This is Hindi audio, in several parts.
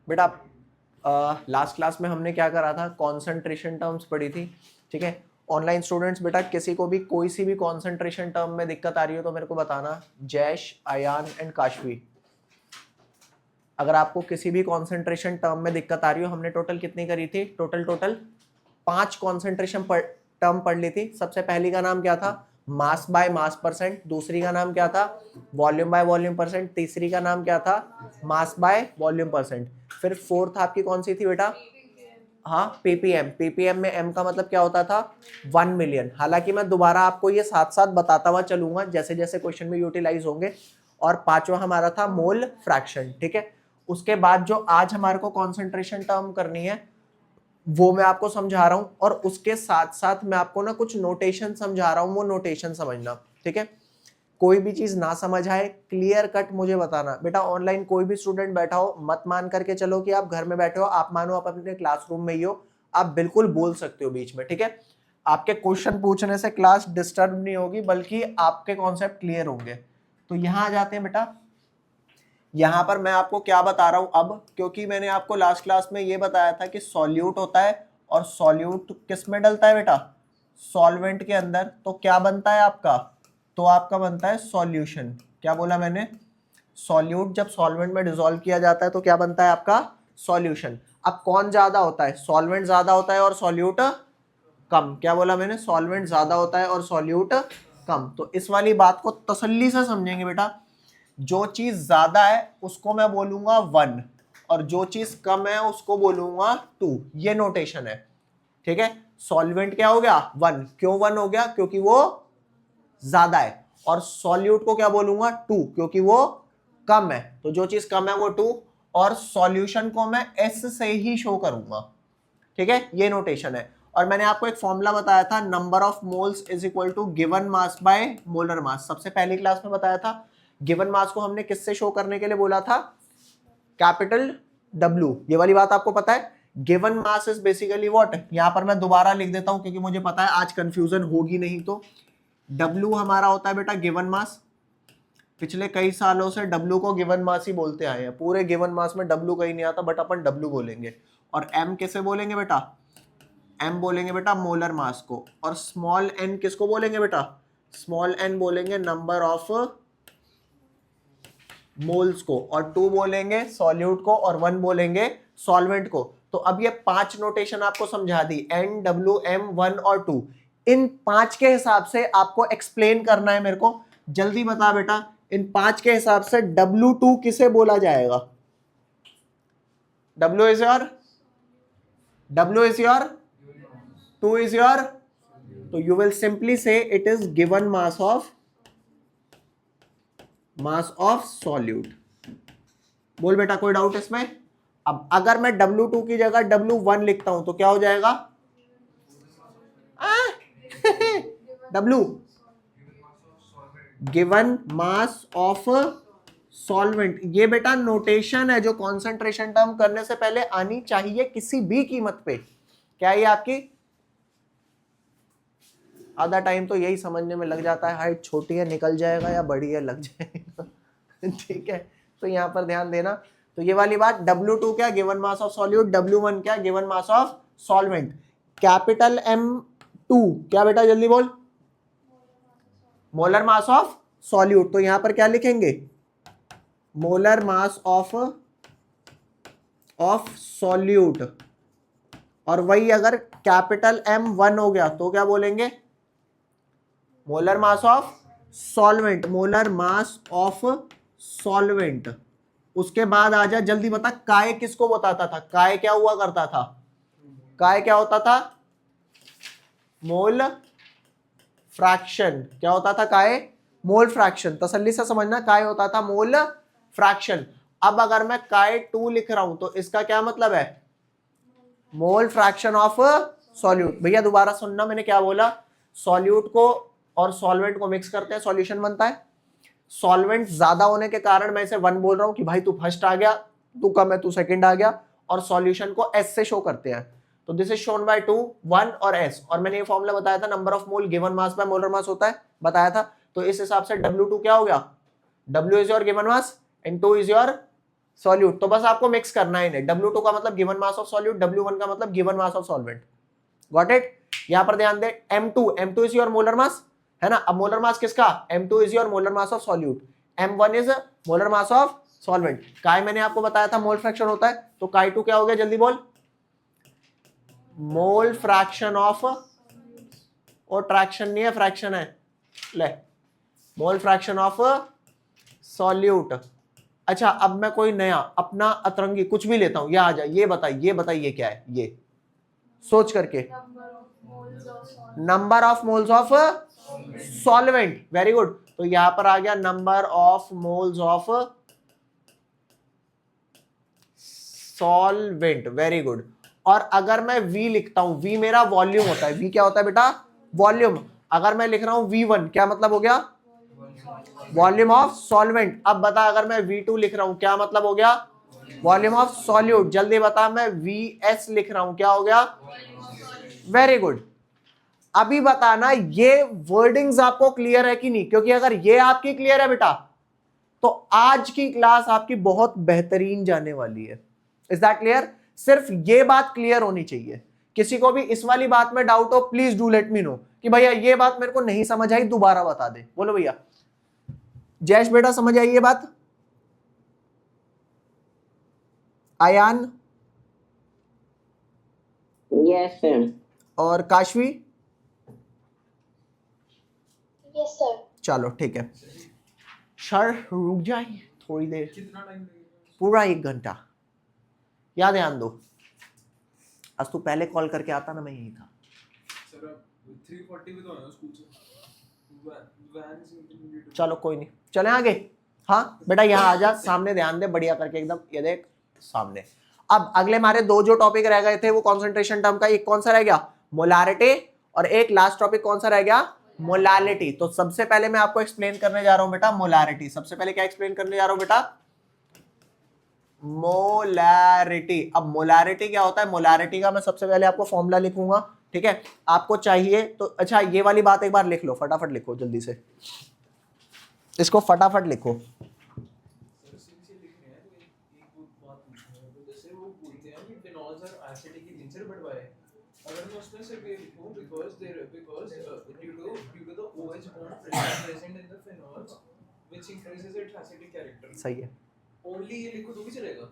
बेटा लास्ट क्लास में हमने क्या करा था, कॉन्सेंट्रेशन टर्म्स पढ़ी थी, ठीक है। ऑनलाइन स्टूडेंट्स बेटा किसी को भी कोई सी भी कॉन्सेंट्रेशन टर्म में दिक्कत आ रही हो तो मेरे को बताना, जैश, अयान एंड काशवी। अगर आपको किसी भी कॉन्सेंट्रेशन टर्म में दिक्कत आ रही हो, हमने टोटल कितनी करी थी, टोटल 5 कॉन्सेंट्रेशन टर्म पढ़ ली थी। सबसे पहली का नाम क्या था, मास बाय मास परसेंट, दूसरी का नाम क्या था, वॉल्यूम बाय वॉल्यूम परसेंट, तीसरी का नाम क्या था, मास बाय वॉल्यूम परसेंट। फिर फोर्थ आपकी कौन सी थी बेटा, हाँ पीपीएम। पीपीएम में एम का मतलब क्या होता था, 1 मिलियन। हालांकि मैं दोबारा आपको ये साथ साथ बताता हुआ चलूंगा जैसे जैसे क्वेश्चन में यूटिलाइज होंगे। और पांचवा हमारा था मोल फ्रैक्शन, ठीक है। उसके बाद जो आज हमारे को कॉन्सेंट्रेशन टर्म करनी है वो मैं आपको समझा रहा हूं, और उसके साथ साथ मैं आपको ना कुछ नोटेशन समझा रहा हूं, वो नोटेशन समझना, ठीक है। कोई भी चीज ना समझ आए क्लियर कट मुझे बताना। बेटा ऑनलाइन कोई भी स्टूडेंट बैठा हो, मत मान करके चलो कि आप घर में बैठे हो, आप मानो आप अपने क्लासरूम में ही हो, आप बिल्कुल बोल सकते हो बीच में, ठीक है। आपके क्वेश्चन पूछने से क्लास डिस्टर्ब नहीं होगी, बल्कि आपके कॉन्सेप्ट क्लियर होंगे। तो यहां आ जाते हैं बेटा, यहां पर मैं आपको क्या बता रहा हूं अब, क्योंकि मैंने आपको लास्ट क्लास में ये बताया था कि सॉल्यूट होता है, और सॉल्यूट किस में डलता है बेटा, सॉल्वेंट के अंदर। तो क्या बनता है आपका, तो आपका बनता है सॉल्यूशन। क्या बोला मैंने, सॉल्यूट जब सॉल्वेंट में डिसॉल्व किया जाता है तो क्या बनता है आपका, सॉल्यूशन। अब कौन ज्यादा होता है, सॉल्वेंट ज्यादा होता है और सॉल्यूट कम। क्या बोला मैंने, सॉल्वेंट ज्यादा होता है और सॉल्यूट कम। तो इस वाली बात को तसल्ली से समझेंगे बेटा, जो चीज ज्यादा है उसको मैं बोलूंगा 1, और जो चीज कम है उसको बोलूंगा 2। ये नोटेशन है, ठीक है। सॉल्वेंट क्या हो गया 1, क्यों 1 हो गया, क्योंकि वो ज्यादा है। और सॉल्यूट को क्या बोलूंगा 2, क्योंकि वो कम है। तो जो चीज कम है वो 2, और सॉल्यूशन को मैं एस से ही शो करूंगा, ठीक है। ये नोटेशन है। और मैंने आपको एक फॉर्मूला बताया था, number of moles is equal to given mass by molar mass. सबसे पहली क्लास में बताया था, गिवन मास को हमने किससे शो करने के लिए बोला था, कैपिटल W। ये वाली बात आपको पता है, given mass is basically what. यहां पर मैं दोबारा लिख देता हूं क्योंकि मुझे पता है आज कंफ्यूजन होगी नहीं। तो W हमारा होता है बेटा गिवन मास। पिछले कई सालों से W को गिवन मास ही बोलते आए हैं, पूरे गिवन मास में W कहीं नहीं आता, बट अपन W बोलेंगे। और M किसे बोलेंगे बेटा, M बोलेंगे बेटा मोलर मास को। और स्मॉल n किसको बोलेंगे बेटा, स्मॉल n बोलेंगे नंबर ऑफ मोल्स को, और 2 बोलेंगे सॉल्यूट को, और 1 बोलेंगे सॉल्वेंट को। तो अब ये 5 नोटेशन आपको समझा दी, N, W, M, 1 और 2। इन 5 के हिसाब से आपको एक्सप्लेन करना है मेरे को। जल्दी बता बेटा, इन 5 के हिसाब से W2 किसे बोला जाएगा, W is your, W is your, 2 is your, तो you will simply say it is given mass of solute। बोल बेटा कोई डाउट इसमें। अब अगर मैं W2 की जगह W1 लिखता हूं तो क्या हो जाएगा, W given mass of solvent. ये बेटा नोटेशन है जो कॉन्सेंट्रेशन टर्म करने से पहले आनी चाहिए किसी भी कीमत पे। क्या ये आपकी, आधा टाइम तो यही समझने में लग जाता है, हाइट छोटी है निकल जाएगा या बड़ी है लग जाएगा ठीक है, तो यहां पर ध्यान देना। तो ये वाली बात, W2 क्या, given mass of solute, W1 क्या, given mass of solvent. Capital M2 क्या बेटा, जल्दी बोल, मोलर मास ऑफ सॉल्यूट। तो यहां पर क्या लिखेंगे, मोलर मास ऑफ सॉल्यूट। और वही अगर कैपिटल M1 हो गया तो क्या बोलेंगे, molar mass of solvent, molar mass of solvent. उसके बाद आ जा, जल्दी बता, काय किसको बताता था, काय क्या हुआ करता था, काय क्या होता था, मोल फ्रैक्शन। क्या होता था काय, मोल फ्रैक्शन। तसल्ली से समझना, काय होता था मोल फ्रैक्शन। अब अगर मैं काय 2 लिख रहा हूं तो इसका क्या मतलब है, मोल फ्रैक्शन ऑफ सॉल्यूट। भैया दोबारा सुनना, मैंने क्या बोला, सॉल्यूट को और सॉल्वेंट को मिक्स करते हैं, सॉल्यूशन बनता है। सॉल्वेंट ज्यादा होने के कारण मैं इसे 1 बोल रहा हूं कि भाई तू फर्स्ट आ गया, तू कम है तू सेकंड आ गया। और सॉल्यूशन को S से शो करते हैं, तो दिस इज शोन बाय 2, 1 और S। और मैंने ये फॉर्मूला बताया था, number of mole given mass by molar मास होता है, बताया था। तो इस हिसाब से W2 क्या हो गया, W is your given mass and 2 is your solute, तो बस आपको मिक्स करना है इन्हें। W2 का मतलब given mass of solute, W1 का मतलब given mass of solvent. Got it? यहां पर ध्यान दे, M2 is your molar mass, है ना। अब मोलर मास किसका? M2 is your molar mass of solute, M1 is molar mass of solvent. काय मैंने आपको बताया था मोल फ्रैक्शन होता है, तो काय 2 क्या हो गया, जल्दी बोल। मोल फ्रैक्शन ऑफ, और ट्रैक्शन नहीं है, फ्रैक्शन है, ले, मोल फ्रैक्शन ऑफ सॉल्यूट। अच्छा, अब मैं कोई नया अपना अतरंगी कुछ भी लेता हूं, ये आ जाए, ये बताइए ये क्या है, ये सोच करके। Number of moles of solvent, very good. तो यहां पर आ गया number of moles of solvent, very good. और अगर मैं V लिखता हूं, V मेरा वॉल्यूम होता है, V क्या होता है बेटा? वॉल्यूम। अगर मैं लिख रहा हूं V1, क्या मतलब हो गया? Volume of solvent. अब बता, अगर मैं V2 लिख रहा हूं, क्या मतलब हो गया? Volume of solute. जल्दी बता, मैं VS लिख रहा हूं, क्या हो गया? Very good. अभी बताना ये वर्डिंग्स आपको क्लियर है कि नहीं, क्योंकि अगर ये आपकी क्लियर है बेटा, तो आज की क्लास आपकी बहुत बेहतरीन जाने वाली है। Is that clear? सिर्फ ये बात क्लियर होनी चाहिए। किसी को भी इस वाली बात में डाउट हो, please do let me know कि भैया ये बात मेरे को नहीं समझ आई, दोबारा बता दे। बोलो भैया। जयेश बेटा समझ आई ये बात? आयान? Yes sir. और काशवी? Yes sir. चलो ठीक है। सर रुक जाए थोड़ी देर, कितना टाइम लगेगा? पूरा 1 घंटा। या ध्यान दो, आज तू पहले कॉल करके आता ना, मैं यही था। सर अब 3:40 पे तो आना स्कूल से, वैन से निकलूंगी। चलो कोई नहीं, चले आगे। हाँ बेटा यहाँ आ जा, सामने ध्यान दे, बढ़िया करके एकदम, ये देख सामने। अब अगले हमारे 2 जो टॉपिक रह गए थे वो कॉन्सेंट्रेशन टर्म का, एक कौन सा रह गया? मोलारिटी, और एक लास्ट टॉपिक कौन सा रह गया? मोलालिटी। तो सबसे पहले मैं आपको एक्सप्लेन करने जा रहा हूं बेटा मोलारिटी। सबसे पहले क्या एक्सप्लेन करने जा रहा हूं बेटा? मोलारिटी। अब मोलारिटी क्या होता है? मोलारिटी का मैं सबसे पहले आपको फॉर्मूला लिखूंगा, ठीक है? आपको चाहिए तो अच्छा ये वाली बात एक बार लिख लो, फटाफट लिखो जल्दी से, इसको फटाफट लिखो। सर से लिखने हैं तो एक बात पूछनी है। तो जैसे वो बोलते हैं कि phenols are acidic in nature, but why? अगर मैं उसमें सिर्फ ये लिखूं because due to the OH bond present in the phenols which increases its acidic character, सही है। ओनली ये लिखो तो भी चलेगा?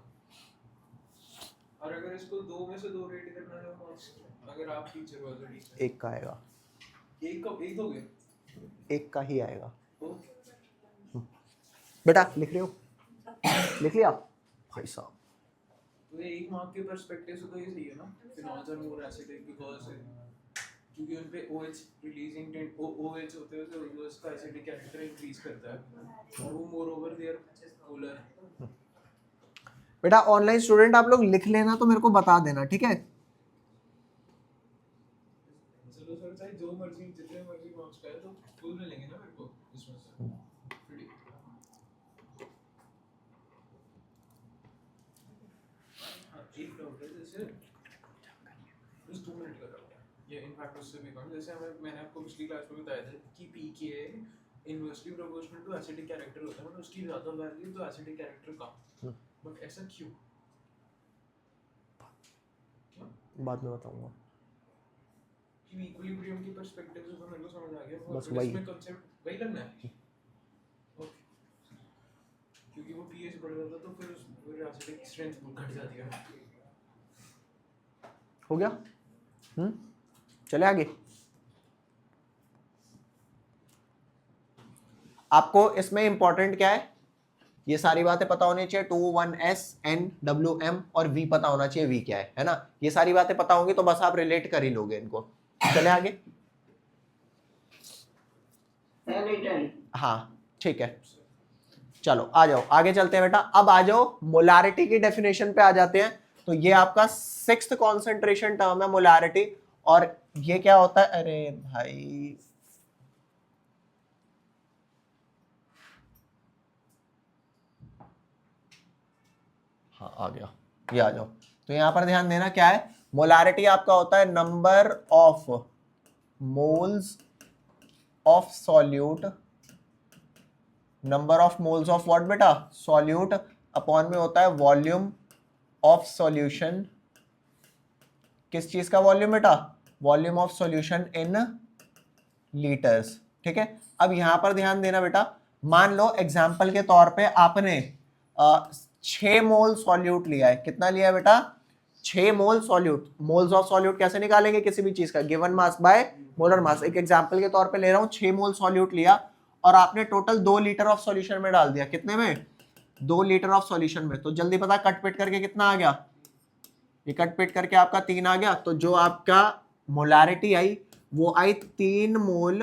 और अगर इसको 2 में से 2 रेट करना है मार्क्स, अगर आप टीचर हो तो टीचर, एक का आएगा, एक दोगे? एक का ही आएगा ओके। बेटा। लिख रहे हो? लिख लिया भाई साहब? तो ये एक मार्क के पर्सपेक्टिव से तो ये सही है ना, phenols are more acidic because क्योंकि उन पे OH रिलीजिंग OH होते हैं तो उसका एसिडिक कैरेक्टर इंक्रीज करता है, और वो मोर ओवर देयर पोलर। बेटा ऑनलाइन स्टूडेंट आप लोग लिख लेना तो मेरे को बता देना, ठीक है? चलो सर, चाहे जो मर्जी जितने मर्जी मार्क्स का है तो फुल मिलेंगे ना मेरे को इसमें से। Pretty. हाँ, एक डाउट है, जैसे बस 2 मिनट का डाउट है ये, इनफैक्ट उससे भी कम। जैसे मैंने आपको पिछली क्लास में बताया था कि pKa inversely proportional to acidic character होता है, मतलब उसकी ज्यादा वैल्यू तो एसिडिक कैरेक्टर कम, बट ऐसा क्यों? बाद में बताऊंगा। कि इक्विलिब्रियम की पर्सपेक्टिव से तो मेरे को समझ आ गया, बस बट वही। इसमें कांसेप्ट वही लगना है। ओके, क्योंकि वो pH बढ़ जाता तो फिर एसिडिक स्ट्रेंथ घट जाती है। हो गया? चले आगे। आपको इसमें इंपॉर्टेंट क्या है? ये सारी बातें पता होनी चाहिए। 2 1 S N W M और V पता होना चाहिए, V क्या है ना? ये सारी बातें पता होंगी तो बस आप रिलेट कर ही लोगे इनको। चले आगे। हाँ ठीक है, चलो आ जाओ आगे चलते हैं बेटा। अब आ जाओ मोलारिटी की डेफिनेशन पे आ जाते हैं। तो ये आपका 6th कॉन्सेंट्रेशन टर्म है मोलारिटी, और ये क्या होता है? अरे भाई हाँ आ गया, ये आ जाओ। तो यहां पर ध्यान देना क्या है? मोलारिटी आपका होता है number of moles of solute, number of moles of what बेटा? सॉल्यूट अपॉन में होता है वॉल्यूम ऑफ सॉल्यूशन, किस चीज का वॉल्यूम बेटा, volume of solution in litres. ठीक है, अब यहां पर ध्यान देना बेटा, मान लो एग्जाम्पल के तौर पे आपने 6 मोल सॉल्यूट लिया है, कितना लिया है बेटा, 6 मोल सॉल्यूट। मोल्स ऑफ सॉल्यूट कैसे निकालेंगे किसी भी चीज का, गिवन मास बाय मोलर मास। एक एग्जाम्पल के तौर पे ले रहा हूं, 6 मोल सॉल्यूट लिया और आपने टोटल 2 लीटर ऑफ सॉल्यूशन में डाल दिया, कितने में, 2 लीटर ऑफ सॉल्यूशन में। तो जल्दी पता कट पिट करके कितना आ गया, ये कट पिट करके आपका 3 आ गया। तो जो आपका मोलारिटी आई वो आई 3 मोल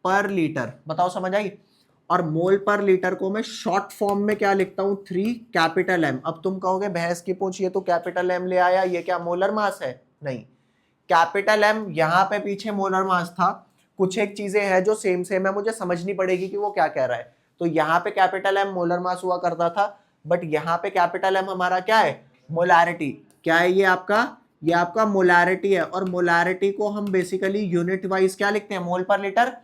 पर लीटर। बताओ समझ आई। और मोल पर लीटर को मैं शॉर्ट फॉर्म में क्या लिखता हूं, 3 कैपिटल एम। अब तुम कहोगे भैंस की पूछ, ये तो कैपिटल एम ले आया, ये क्या मोलर मास है, नहीं, कैपिटल एम यहां पे पीछे मोलर मास था। कुछ एक चीजें हैं जो सेम सेम है, मुझे समझनी पड़ेगी कि वो क्या कह रहा है। तो यहाँ पे कैपिटल एम मोलर मास हुआ करता था, बट यहाँ पे कैपिटल एम हमारा क्या है, मोलारिटी। क्या है ये आपका मोलारिटी है। और मोलारिटी को हम बेसिकली यूनिट वाइज क्या लिखते हैं, मोल पर लीटर,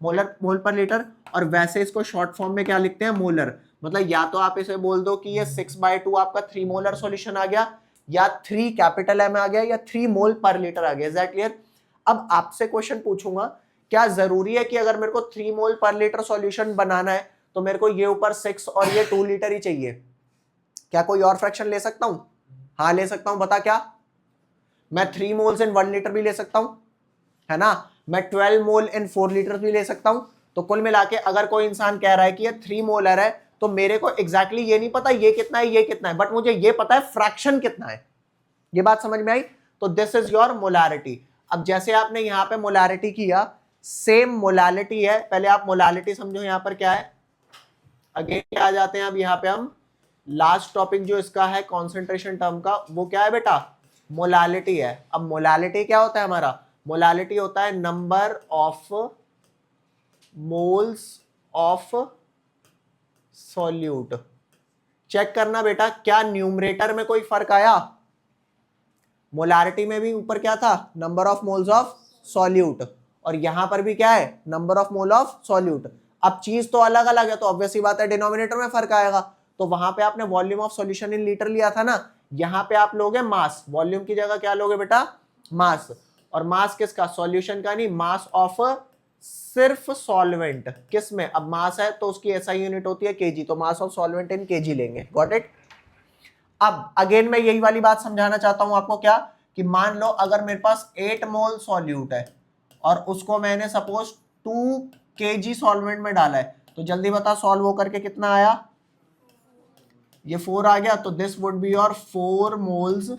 मोल पर लीटर। और वैसे इसको शॉर्ट फॉर्म में क्या लिखते हैं, मोलर। मतलब या तो आप इसे बोल दो कि ये 6/2 आपका 3 मोलर सॉल्यूशन आ गया, या 3 कैपिटल एम आ गया, या 3 मोल पर लीटर आ गया। Is that clear. अब आपसे क्वेश्चन पूछूंगा, क्या जरूरी है कि अगर मेरे को 3 मोल पर लीटर सॉल्यूशन बनाना है तो मेरे को ये ऊपर 6 और ये 2 लीटर ही चाहिए? क्या कोई और फ्रैक्शन ले सकता हूं? हाँ ले सकता हूं, बता क्या, मैं 3 मोल्स इन 1 लीटर भी ले सकता हूं, है ना, मैं 12 मोल इन 4 लीटर भी ले सकता हूं। तो कुल मिला के अगर कोई इंसान कह रहा है कि ये 3 मोलर है, तो मेरे को एग्जैक्टली ये नहीं पता ये कितना है ये कितना है, बट मुझे ये पता है फ्रैक्शन कितना है। ये बात समझ में आई। तो दिस इज योर मोलारिटी। अब जैसे आपने यहां पे मोलारिटी किया, सेम मोलालिटी है, पहले आप मोलालिटी समझो यहां पर क्या है। अगेन आ जाते हैं अब यहां पे हम, लास्ट टॉपिक जो इसका है कॉन्सेंट्रेशन टर्म का, वो क्या है बेटा, मोलालिटी है। अब मोलालिटी क्या होता है हमारा, मोलालिटी होता है number of moles of solute. Check करना बेटा क्या न्यूमरेटर में कोई फर्क आया, मोलारिटी में भी ऊपर क्या था, number of moles of solute, और यहां पर भी क्या है, number of mole of solute. अब चीज तो अलग अलग है, तो ऑब्वियसली बात है डिनोमिनेटर में फर्क आएगा। तो वहां पे आपने volume of solution in litre लिया था ना, यहां पे आप लोगे मास, वॉल्यूम की जगह क्या लोगे बेटा, मास। और मास किसका, सॉल्यूशन का नहीं, मास ऑफ सिर्फ सॉल्वेंट। किस में, अब मास है तो उसकी एसआई यूनिट होती है केजी, तो mass of solvent in kg लेंगे। Got it. अब अगेन मैं यही वाली बात समझाना चाहता हूं आपको, क्या कि मान लो अगर मेरे पास 8 मोल सॉल्यूट है और उसको मैंने सपोज 2 केजी सॉल्वेंट में डाला है, तो जल्दी बता सॉल्व होकर के कितना आया, ये 4 आ गया। तो this would be your 4 moles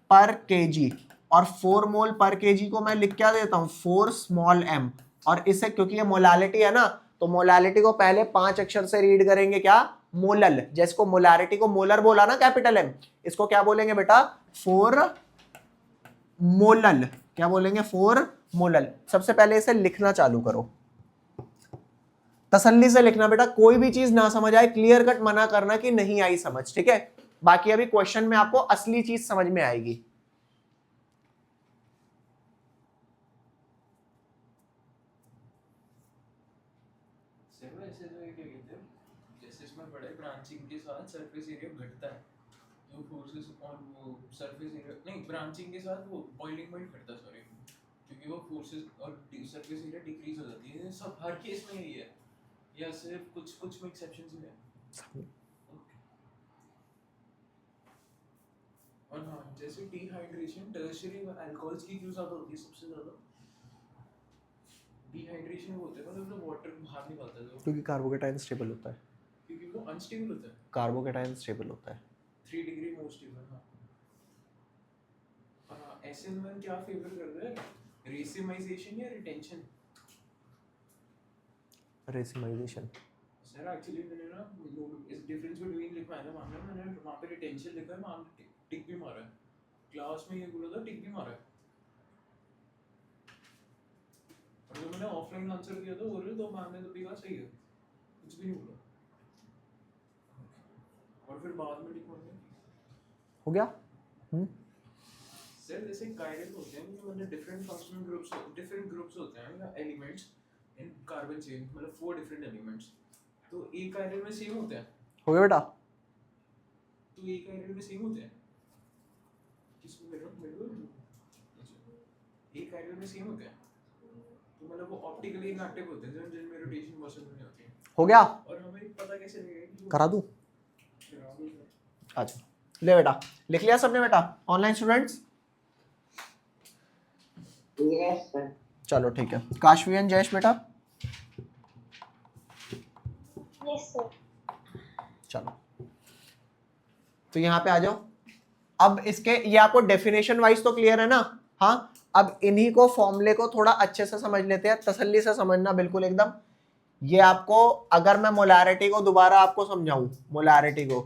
per KG. और 4 मोल पर केजी को मैं लिख क्या देता हूं, 4 स्मॉल एम। और इसे क्योंकि ये मोलालिटी है ना, तो मोलालिटी को पहले 5 अक्षर से रीड करेंगे, क्या, मोलल। जिसको मोलारिटी को मोलर बोला ना कैपिटल एम, इसको क्या बोलेंगे बेटा, 4 मोलल। क्या बोलेंगे, 4 मोलल। सबसे पहले इसे लिखना चालू करो, तसल्ली से लिखना बेटा, कोई भी चीज ना समझ आए क्लियर कट मना करना कि नहीं आई समझ, ठीक है। बाकी अभी क्वेश्चन में आपको असली चीज समझ में आएगी। ऐसे तो ये क्या कहते हैं, जैसे इसमें बड़े ब्रांचिंग के साथ सरफेस एरिया घटता है, तो फोर्सेस और वो सरफेस एरिया नहीं, ब्रांचिंग के साथ वो बॉइलिंग पॉइंट घटता है, सॉरी, क्योंकि वो फोर्सेस और सरफेस एरिया डिक्रीज हो जाती है। सब हर केस में यही है, या सिर्फ कुछ कुछ में एक्सेप्शंस भी है। और हाँ, जैसे डिहाइड्रेशन टर्शियरी अल्कोहल्स की क्यों ज्यादा होती है, सबसे ज्यादा डिहाइड्रेशन होता है, मतलब तो वाटर बाहर निकलता है, क्योंकि कार्बोकेटाइन स्टेबल होता है, क्योंकि वो अनस्टेबल होता है। कार्बोकेटाइन स्टेबल होता है। 3 डिग्री मोस्ट स्टेबल। हाँ, एसिड में क्या फेवर कर रहा है, रेसिमाइजेशन या रिटेंशन? रेसिमाइजेशन। सर एक्चुअली मैंने ना इस डिफरेंस बिटवीन लिखा है ना, मैंने वहाँ पे रिटेंशन लिखा है, वहाँ टिक भी मारा है, क्लास में ये बोला था टिक भी मारा है, और जब मैंने ऑफलाइन आंसर दिया था ओरल, तो मैम ने तो भी कहा सही है, कुछ भी नहीं बोला, और फिर बाद में टिक मार दिया। हो गया। सर जैसे कायरल होते हैं, जो मतलब different functional groups, different groups होते हैं या एलिमेंट्स इन कार्बन चेन, मतलब 4 डिफरेंट एलिमेंट्स, तो एक कायरल में सेम होते हैं। हो गया बेटा। तो एक आइडियल में सेम होते हैं किसको कह रहा हूँ मेरे को एक आइडियल में सेम होते हैं तो मतलब वो ऑप्टिकली इनएक्टिव होते हैं जिनमें रोटेशन पॉसिबल नहीं होती है हो गया, और हमें पता कैसे लगेगा कि वो करा दूं? अच्छा ले बेटा, लिख लिया सबने बेटा ऑनलाइन स्टूडेंट्स? Yes, sir. चलो ठीक है, काशवी एंड जयेश बेटा Yes, sir. चलो तो यहाँ पे आ जाओ। अब इसके ये आपको डेफिनेशन वाइज तो क्लियर है ना? हाँ, अब इन्हीं को फॉर्मूले को थोड़ा अच्छे से समझ लेते हैं, तसल्ली से समझना बिल्कुल एकदम। ये आपको अगर मैं मोलारिटी को दोबारा आपको समझाऊं, मोलारिटी को,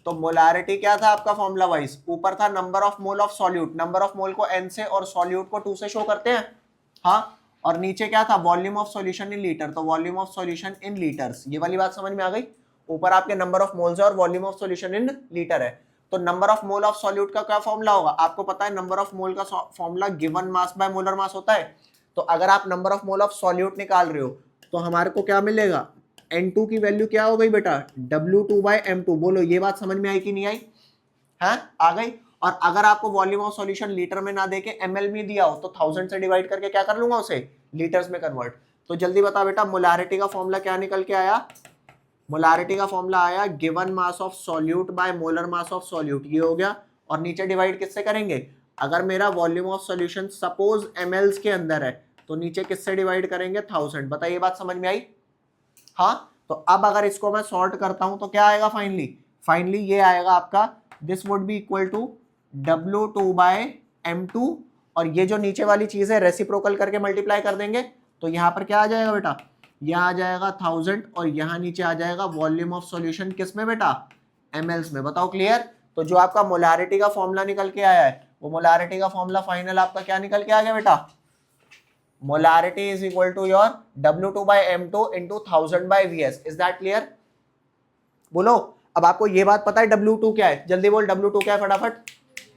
तो मोलारिटी क्या था आपका फॉर्मूला वाइज? ऊपर था number of mole of solute, number of मोल को n से और सॉल्यूट को 2 से शो करते हैं। हाँ, और नीचे क्या था? Volume of solution in litre, तो volume of solution in litres, ये वाली बात समझ में आ गई? ऊपर आपके नंबर ऑफ मोल्स है और volume of solution in litre है। तो number of mole of solute का क्या फॉर्मूला होगा? आपको पता है नंबर ऑफ मोल का formula given mass by molar मास होता है। तो अगर आप number of mole of solute निकाल रहे हो तो हमारे को क्या मिलेगा? N2 की वैल्यू क्या हो गई बेटा? W2/M2। बोलो ये बात समझ में आई कि नहीं आई? है आ गई। और अगर आपको वॉल्यूम ऑफ सॉल्यूशन लीटर में ना देके ml में दिया हो तो 1000 से डिवाइड करके क्या कर लूंगा उसे? लीटर्स में कन्वर्ट। तो जल्दी बता बेटा, मोलारिटी का फॉर्मूला क्या निकल के आया? मोलारिटी का फॉर्मूला आया given mass of solute bye molar mass of solute, ये हो गया। और नीचे डिवाइड किससे करेंगे? अगर मेरा volume of solution suppose ml के अंदर है तो नीचे किससे डिवाइड करेंगे? 1000। बताइए ये बात समझ में आई? हाँ, तो अब अगर इसको मैं सॉर्ट करता हूं तो क्या आएगा फाइनली ये आएगा आपका, this would be equal to W2/M2, और ये जो नीचे वाली चीज है रेसिप्रोकल करके मल्टीप्लाई कर देंगे तो यहाँ पर क्या आ जाएगा बेटा? यह आ जाएगा 1000 और यहाँ नीचे आ जाएगा वॉल्यूम ऑफ सॉल्यूशन किस में बेटा? mls में। बताओ क्लियर? तो जो आपका मोलारिटी का फॉर्मूला निकल के आया है वो मोलारिटी का फॉर्मूला फाइनल आपका क्या निकल के आ गया बेटा? Molarity is equal to your W2/M2 into 1000/Vs. Is that clear? बोलो, अब आपको ये बात पता है W2 क्या है? जल्दी बोल, W2 क्या है फटाफट?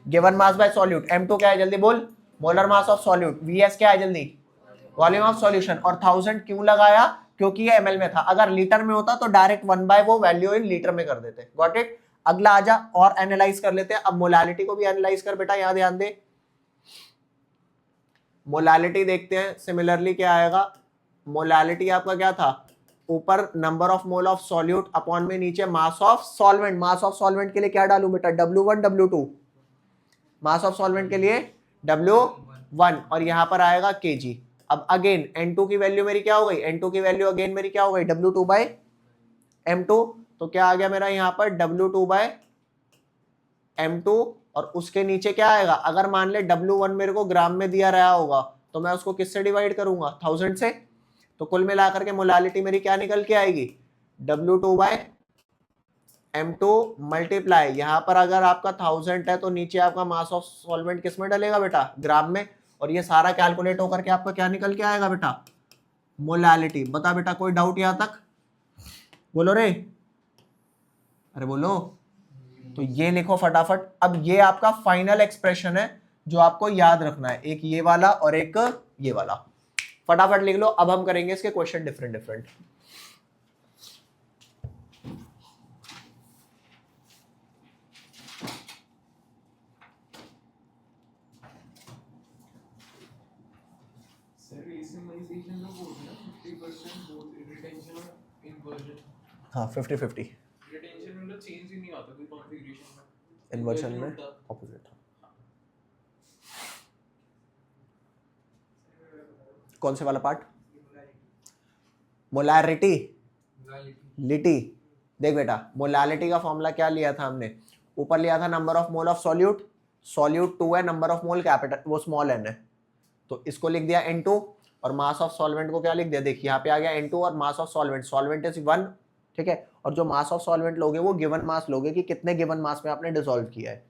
Given mass bye solute. M2 क्या है? जल्दी बोल, molar mass of solute. Vs क्या है? जल्दी, वॉल्यूम ऑफ सॉल्यूशन। और 1000 क्यों लगाया? क्योंकि ये ml में था। अगर लीटर में होता तो डायरेक्ट 1/, वो वैल्यू इन लीटर में कर देते। Got it? अगला आजा और एनालाइज कर लेते हैं। अब मोलालिटी को भी एनालाइज कर बेटा, यहाँ ध्यान दे। मोलालिटी देखते हैं सिमिलरली क्या आएगा। मोलालिटी आपका क्या था? ऊपर number of mole of solute upon में नीचे मास of solvent. Mass of solvent के लिए क्या डालूं बेटा? W1 W2। Mass of solvent के लिए W1 और यहां पर आएगा kg। अब अगेन N2 की वैल्यू मेरी क्या हो गई? N2 की वैल्यू अगेन मेरी क्या हो गई? W2/M2। तो क्या आ गया मेरा यहाँ पर? W2/M2 और उसके नीचे क्या आएगा? अगर मान ले W1 मेरे को ग्राम में दिया रहा होगा तो मैं उसको किससे डिवाइड करूंगा? 1000 से। तो कुल मिलाकर के मोलालिटी मेरी क्या निकल के आएगी? W2/M2 मल्टीप्लाई, यहाँ पर अगर आपका 1000 है तो नीचे आपका मास ऑफ सॉल्वेंट किस में डलेगा बेटा? ग्राम में। और ये सारा कैलकुलेट होकर के आपका क्या निकल के आएगा बेटा? मोलालिटी। बता बेटा, कोई डाउट यहाँ तक? बोलो रे, अरे बोलो। तो ये लिखो फटाफट। अब ये आपका फाइनल एक्सप्रेशन है जो आपको याद रखना है, एक ये वाला और एक ये वाला। फटाफट लिख लो। अब हम करेंगे इसके क्वेश्चन डिफरेंट। हाँ 50-50 रिटेंशन में चेंज ही नहीं आता कोई कॉन्फ़िगरेशन में, इन्वर्जन में ऑपोजिट। कौन से वाला पार्ट? मोलारिटी लिटी। देख बेटा, मोलालिटी का फॉर्मूला क्या लिया था हमने? ऊपर लिया था number of mole of solute, solute 2 है, नंबर ऑफ मोल कैपिटल वो स्मॉल n है, तो इसको लिख दिया N2 और मास ऑफ सॉल्वेंट को क्या लिख दिया? देखिए यहाँ पे आ गया N2 और मास ऑफ सॉल्वेंट, सॉल्वेंट इज 1, ठीक है। और जो मास ऑफ सॉल्वेंट लोगे वो गिवन मास लोगे कि कितने गिवन मास में आपने डिसॉल्व किया है,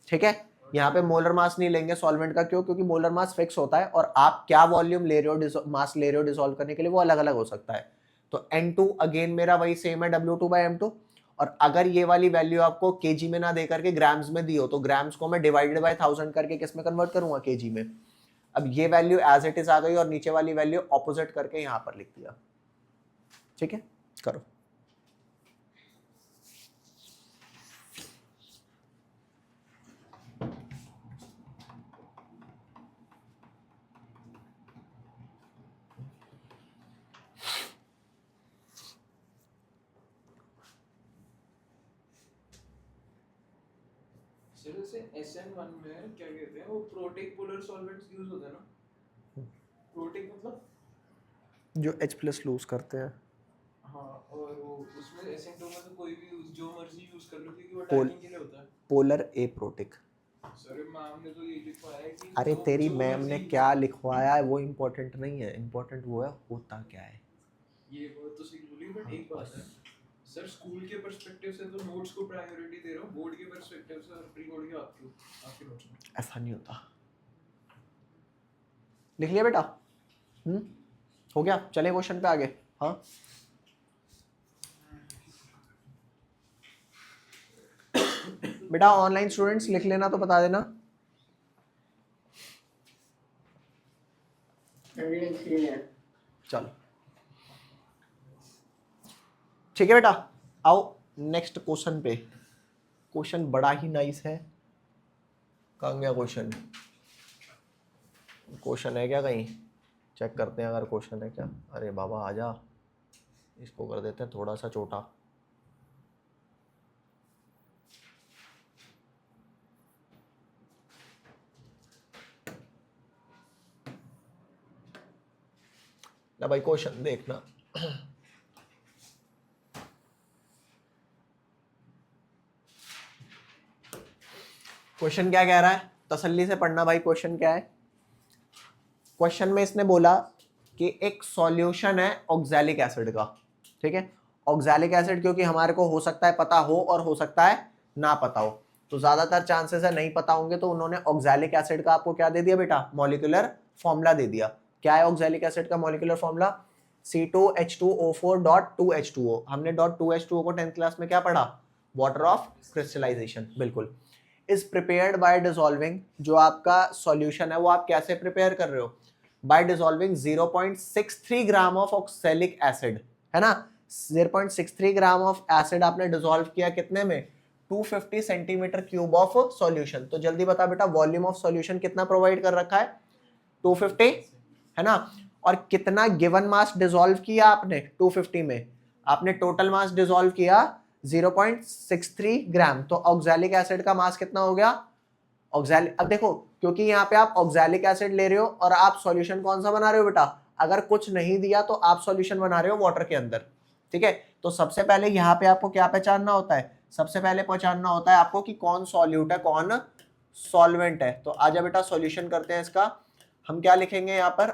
ठीक है। यहाँ पे मोलर मास नहीं लेंगे सॉल्वेंट का, क्यों? क्योंकि मोलर मास फिक्स होता है और आप क्या वॉल्यूम ले रहे हो, मास ले रहे हो डिसॉल्व करने के लिए, वो अलग अलग हो सकता है। तो N2 अगेन मेरा वही सेम है W2/M2। और अगर ये वाली वैल्यू आपको केजी में ना दे करके ग्राम्स में दी हो तो ग्राम्स को मैं डिवाइडेड बाय 1000 करके किस में कन्वर्ट करूंगा? केजी में। अब ये वैल्यू एज इट इज आ गई और नीचे वाली वैल्यू ऑपोजिट करके यहां पर लिख दिया, ठीक है। करो। सर जैसे SN1 में क्या कहते हैं वो प्रोटेक पोलर सॉल्वेंट्स यूज होते हैं ना, प्रोटेक मतलब जो H+ लूज करते हैं। हाँ, और वो उसमें SN2 में तो कोई भी जो मर्जी यूज कर लो क्योंकि वो पोल अटैकिंग के लिए होता है। पोलर ए प्रोटिक। सर मैम ने तो ये लिखवाया है कि अरे जो तेरी जो मैम ने मर्जी क्या लिखवाया है वो इम्पोर्टेंट नहीं है, इम्पोर्टेंट वो है होता क्या है। ये बात तो सही बोली, बट हाँ, एक बात बस। है सर, स्कूल के पर्सपेक्टिव से तो नोट्स को प्रायोरिटी दे रहा हूँ, बोर्ड के पर्सपेक्टिव से और प्री बोर्ड के आपके नोट्स में ऐसा नहीं होता। लिख लिया बेटा? हो गया, चले क्वेश्चन पे आगे। हाँ बेटा ऑनलाइन स्टूडेंट्स लिख लेना तो बता देना। चलो ठीक है बेटा, आओ नेक्स्ट क्वेश्चन पे। क्वेश्चन बड़ा ही नाइस है। कहाँ गया क्वेश्चन? क्वेश्चन है क्या कहीं? चेक करते हैं अगर क्वेश्चन है क्या। अरे बाबा आजा, इसको कर देते हैं थोड़ा सा छोटा। ना भाई क्वेश्चन देखना। क्वेश्चन क्या कह रहा है, तसल्ली से पढ़ना भाई। क्वेश्चन क्या है? क्वेश्चन में इसने बोला कि एक सॉल्यूशन है ऑक्सैलिक एसिड का, ठीक है। ऑक्सैलिक एसिड क्योंकि हमारे को हो सकता है पता हो और हो सकता है ना पता हो, तो ज्यादातर चांसेस है नहीं पता होंगे, तो उन्होंने ऑक्सैलिक एसिड का आपको क्या दे दिया बेटा, मॉलिक्यूलर फॉर्मूला दे दिया। क्या है ऑक्सैलिक एसिड का मॉलिक्यूलर फॉर्मूला? C2H2O4.2H2O। हमने .2H2O को 10th क्लास में क्या पढ़ा? वाटर ऑफ क्रिस्टलाइजेशन, बिल्कुल। इज प्रिपेयर्ड बाय डिसॉल्विंग, जो आपका सॉल्यूशन है वो आप कैसे प्रिपेयर कर रहे हो? Bye dissolving 0.63 gram of oxalic acid, है ना। 0.63 ग्राम ऑफ एसिड आपने डिसॉल्व किया कितने में? 250 सेंटीमीटर क्यूब ऑफ सॉल्यूशन। तो जल्दी बता बेटा, वॉल्यूम ऑफ सॉल्यूशन कितना प्रोवाइड कर रखा है? 250, है ना। और कितना गिवन मास डिसॉल्व किया आपने 250 में? आपने टोटल मास डिसॉल्व किया 0.63 ग्राम। तो ऑक्सैलिक एसिड का मास कितना हो गया? ऑक्सैलिक, अब देखो क्योंकि यहाँ पे आप ऑक्सैलिक एसिड ले रहे हो और आप सॉल्यूशन कौन सा बना रहे हो बेटा? अगर कुछ नहीं दिया तो आप सॉल्यूशन बना रहे हो वाटर के अंदर, ठीक है। तो सबसे पहले यहाँ पे आपको क्या पहचानना होता है? सबसे पहले पहचानना होता है आपको कि कौन सॉल्यूट है कौन सॉल्वेंट है। तो आजा बेटा सॉल्यूशन करते हैं इसका। हम क्या लिखेंगे यहाँ पर?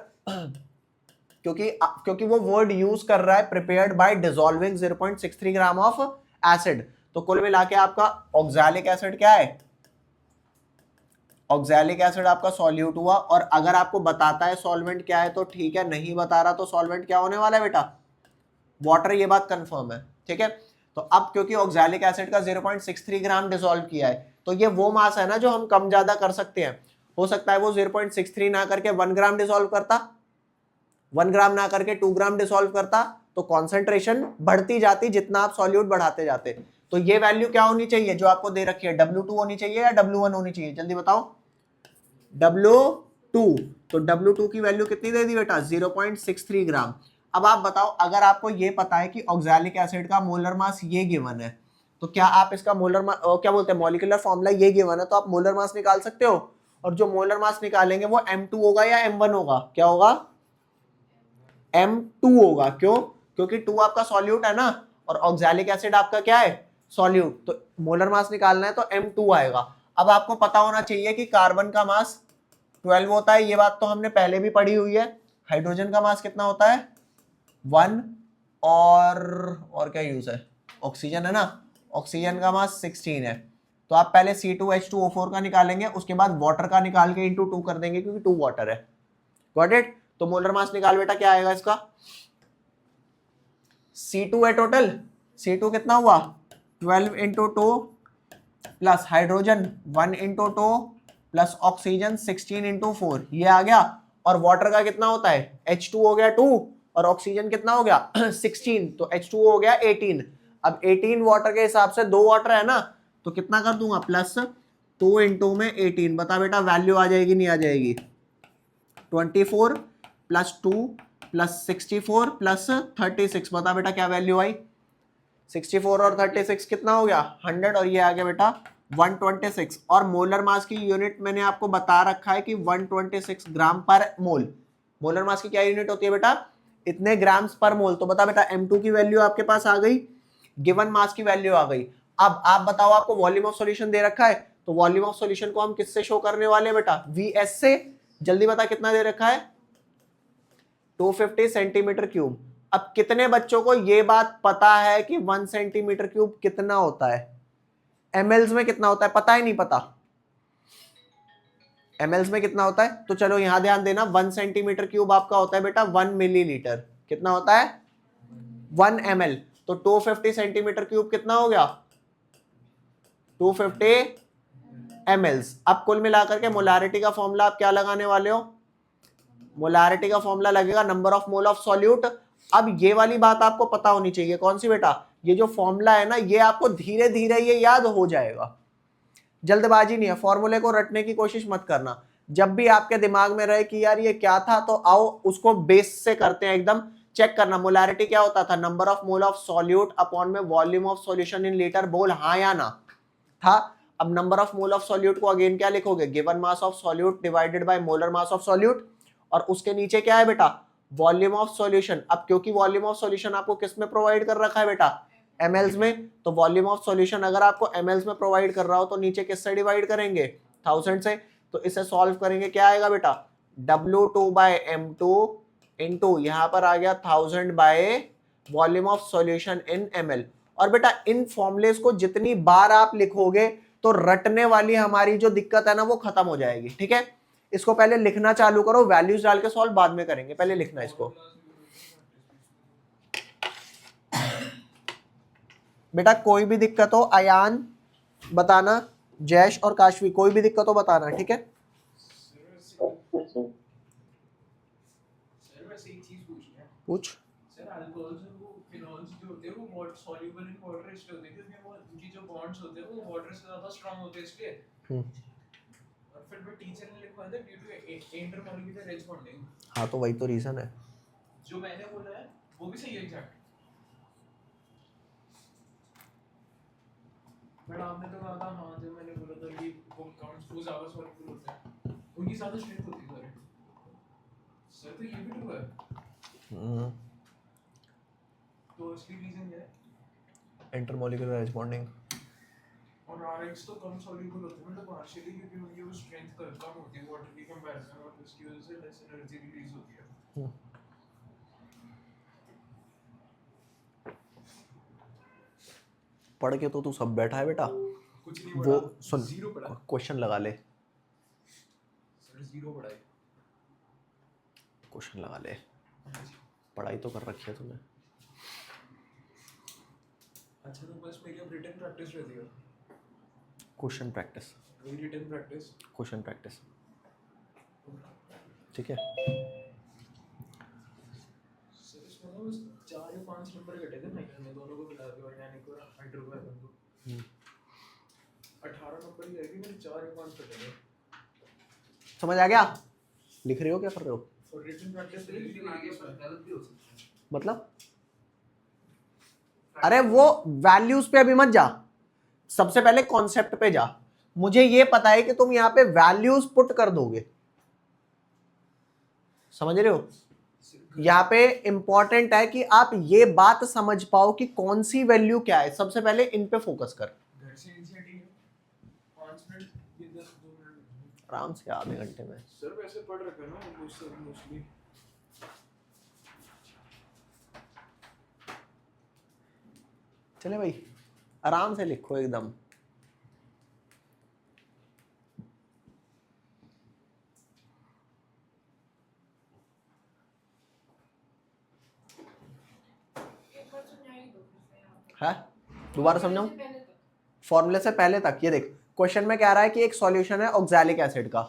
क्योंकि वो वर्ड यूज कर रहा है prepared by dissolving 0.63 gram of acid, तो कुल मिला के आपका ऑक्सैलिक एसिड क्या है? ऑक्सैलिक एसिड आपका सॉल्यूट हुआ। और अगर आपको बताता है सॉल्वेंट क्या है तो ठीक है, नहीं बता रहा तो सॉल्वेंट क्या होने वाला है बेटा? वाटर। ये बात कंफर्म है, ठीक है। तो अब क्योंकि ऑक्सैलिक एसिड का 0.63 ग्राम डिसॉल्व किया है, तो ये वो मास है ना जो हम कम ज्यादा कर सकते हैं। हो सकता है वो 0.63 ना करके 1 ग्राम डिसॉल्व करता, 1 ग्राम ना करके 2 ग्राम डिसॉल्व करता, तो कॉन्सेंट्रेशन बढ़ती जाती जितना आप सॉल्यूट बढ़ाते जाते। तो ये वैल्यू क्या होनी चाहिए जो आपको दे रखी है? W2 होनी चाहिए या W1 होनी चाहिए? जल्दी बताओ। W2। तो W2 की वैल्यू कितनी दे दी बेटा? 0.63 ग्राम। अब आप बताओ, अगर आपको ये पता है कि ऑक्सैलिक एसिड का मोलर मास ये गिवन है, तो क्या आप इसका मोलर मास क्या बोलते हैं मॉलिक्यूलर फॉर्मूला ये गिवन है, तो आप मोलर मास निकाल सकते हो। और जो मोलर मास निकालेंगे वो M2 होगा या M1 होगा? क्या होगा? M2 होगा। क्यों? क्योंकि 2 आपका सॉल्यूट है ना, और ऑक्सैलिक एसिड आपका क्या है? सॉल्यूट। तो मोलर मास निकालना है तो M2 आएगा। अब आपको पता होना चाहिए कि कार्बन का मास 12 होता है, ये बात तो हमने पहले भी पढ़ी हुई है। हाइड्रोजन का मास कितना होता है? 1। और क्या यूज है? ऑक्सीजन है ना, ऑक्सीजन का मास 16 है। तो आप पहले C2H2O4 का निकालेंगे, उसके बाद वाटर का निकाल के इंटू 2 कर देंगे क्योंकि 2 वाटर है। Got it? तो मोलर मास निकाल बेटा, क्या आएगा इसका? C2 है टोटल, C2 कितना हुआ? 12 into 2 plus hydrogen 1 into 2 plus oxygen 16 into 4, ये आ गया। और वाटर का कितना होता है? H2 हो गया 2 और ऑक्सीजन कितना हो गया? 16, तो H2 हो गया 18। अब 18 वाटर के हिसाब से 2 वाटर है ना, तो कितना कर दूंगा? प्लस 2 इंटू में 18। बता बेटा वैल्यू आ जाएगी नहीं आ जाएगी? 24 प्लस 2 प्लस 64 प्लस 36। बता बेटा क्या वैल्यू आई? 64 और 36 कितना हो गया? 100, और ये आ गया बेटा 126 और मोलर मास की यूनिट मैंने आपको बता रखा है कि 126 ग्राम पर मोल। मोलर मास की क्या यूनिट होती है बेटा? इतने ग्राम्स पर मोल। तो बता बेटा M2 की वैल्यू आपके पास आ गई, गिवन मास की वैल्यू आ गई। अब आप बताओ, आपको वॉल्यूम ऑफ सॉल्यूशन दे रखा है, तो वॉल्यूम ऑफ सॉल्यूशन को हम किससे शो करने वाले हैं बेटा? VS से। जल्दी बता कितना दे रखा है? 250 सेंटीमीटर क्यूब। अब कितने बच्चों को यह बात पता है कि 1 सेंटीमीटर क्यूब कितना होता है? mls में कितना होता है पता ही नहीं पता? mls में कितना होता है? तो चलो यहां ध्यान देना, 1 सेंटीमीटर क्यूब आपका होता है बेटा 1 मिलीलीटर। कितना होता है? 1 ml। तो 250 सेंटीमीटर क्यूब कितना हो गया? 250 mls। अब कुल मिलाकर के मोलारिटी का फॉर्मूला आप क्या लगाने वाले हो? मोलारिटी का फॉर्मूला लगेगा number of mole of solute. अब ये वाली बात आपको पता होनी चाहिए, कौन सी बेटा? ये जो फॉर्मूला है ना, ये आपको धीरे धीरे ये याद हो जाएगा, जल्दबाजी नहीं है। फॉर्मूले को रटने की कोशिश मत करना। जब भी आपके दिमाग में रहे कि यार ये क्या था, तो आओ उसको बेस से करते हैं, एकदम चेक करना। मोलारिटी क्या होता था? Number of mole of solute upon में volume of solution in litre. बोल हाँ या ना था। अब number of mole of solute को अगेन क्या लिखोगे? Given mass of solute divided by molar mass of solute, और उसके नीचे क्या है बेटा? Volume of solution. अब क्योंकि वॉल्यूम ऑफ सॉल्यूशन आपको किस में प्रोवाइड कर रखा है बेटा? mls में। तो वॉल्यूम ऑफ सॉल्यूशन अगर आपको mls में प्रोवाइड कर रहा हो, तो नीचे किससे डिवाइड करेंगे? 1000 से। तो इसे सॉल्व करेंगे, क्या आएगा बेटा? W2 बाय M2 इंटू यहां पर आ गया 1000 by volume of solution in ml। और बेटा इन फॉर्मुलेस को जितनी बार आप लिखोगे, तो रटने वाली हमारी जो दिक्कत है ना, वो खत्म हो जाएगी। ठीक है, इसको पहले लिखना चालू करो, वैल्यूज डाल के सॉल्व बाद में करेंगे, पहले लिखना इसको। बेटा कोई भी दिक्कत हो अयान बताना, जैश और काशवी कोई भी दिक्कत हो बताना, ठीक है? सर वैसे एक चीज पूछनी है। पूछ। सर अल्कोहल्स और वो फिनॉल्स जो होते हैं, वो वाटर सॉल्युबल इन वाटर इसलिए होते हैं क्योंकि वो उनकी जो बॉन्ड्स होते हैं वो वाटर से ज्यादा स्ट्रांग होते हैं इसलिए। और फिर भी टीचर ने लिखा था due to intermolecular H bonding. हाँ तो वही तो रीजन है। जो मैंने बोला है वो भी सही है एग्जैक्ट। बट आपने तो कहा था हाँ, जब मैंने बोला था कि वो काउंट्स वो ज्यादा सॉल्युबल होते हैं, उनकी ज्यादा स्ट्रेंथ होती है। सर तो ये भी ट्रू है। तो इसकी रीजन क्या है? Intermolecular H bonding. और RX तो कम सॉल्युबल होते हैं, मतलब पार्शियली, क्योंकि उनकी वो स्ट्रेंथ कम होती है वाटर की कंपैरिजन, और इसकी वजह से लेस एनर्जी रिलीज होती है। पढ़ के तो तू सब बैठा है बेटा। कुछ नहीं वो पढ़ा, सुन, जीरो पढ़ा। क्वेश्चन लगा ले। सर जीरो पढ़ा है। क्वेश्चन लगा ले, पढ़ाई तो कर रखी है तूने। अच्छा तो बस मेरी अब रिटन प्रैक्टिस रहती है। क्वेश्चन प्रैक्टिस, वही रिटन प्रैक्टिस। क्वेश्चन प्रैक्टिस, ठीक है? सर इसमें ना बस 4 या 5 नंबर कटे थे माइनर में, दोनों को मिला के, ऑर्गेनिक और हाइड्रोकार्बन को। 18 नंबर ही रहेगी, मेरे 4 या 5 कटे थे। समझ आ गया? लिख रहे हो क्या कर रहे हो? और रिटन प्रैक्टिस लेकिन आगे पर गलत भी हो सकता है। मतलब अरे वो वैल्यूज पे अभी मत जा, सबसे पहले कॉन्सेप्ट पे जा। मुझे ये पता है कि तुम यहां पे वैल्यूज पुट कर दोगे, समझ रहे हो? यहां पे इंपॉर्टेंट है कि आप ये बात समझ पाओ कि कौन सी वैल्यू क्या है। सबसे पहले इन पे फोकस कर। घर से एनसीईआरटी है 5 मिनट ये 2 मिनट आराम से आधे घंटे में। सर वैसे पढ़ रखा है ना मोस्टली। चले भाई, आराम से लिखो एकदम। है दोबारा समझाऊं? फॉर्मूले से पहले तक। ये देख, क्वेश्चन में कह रहा है कि एक सॉल्यूशन है ऑक्सैलिक एसिड का।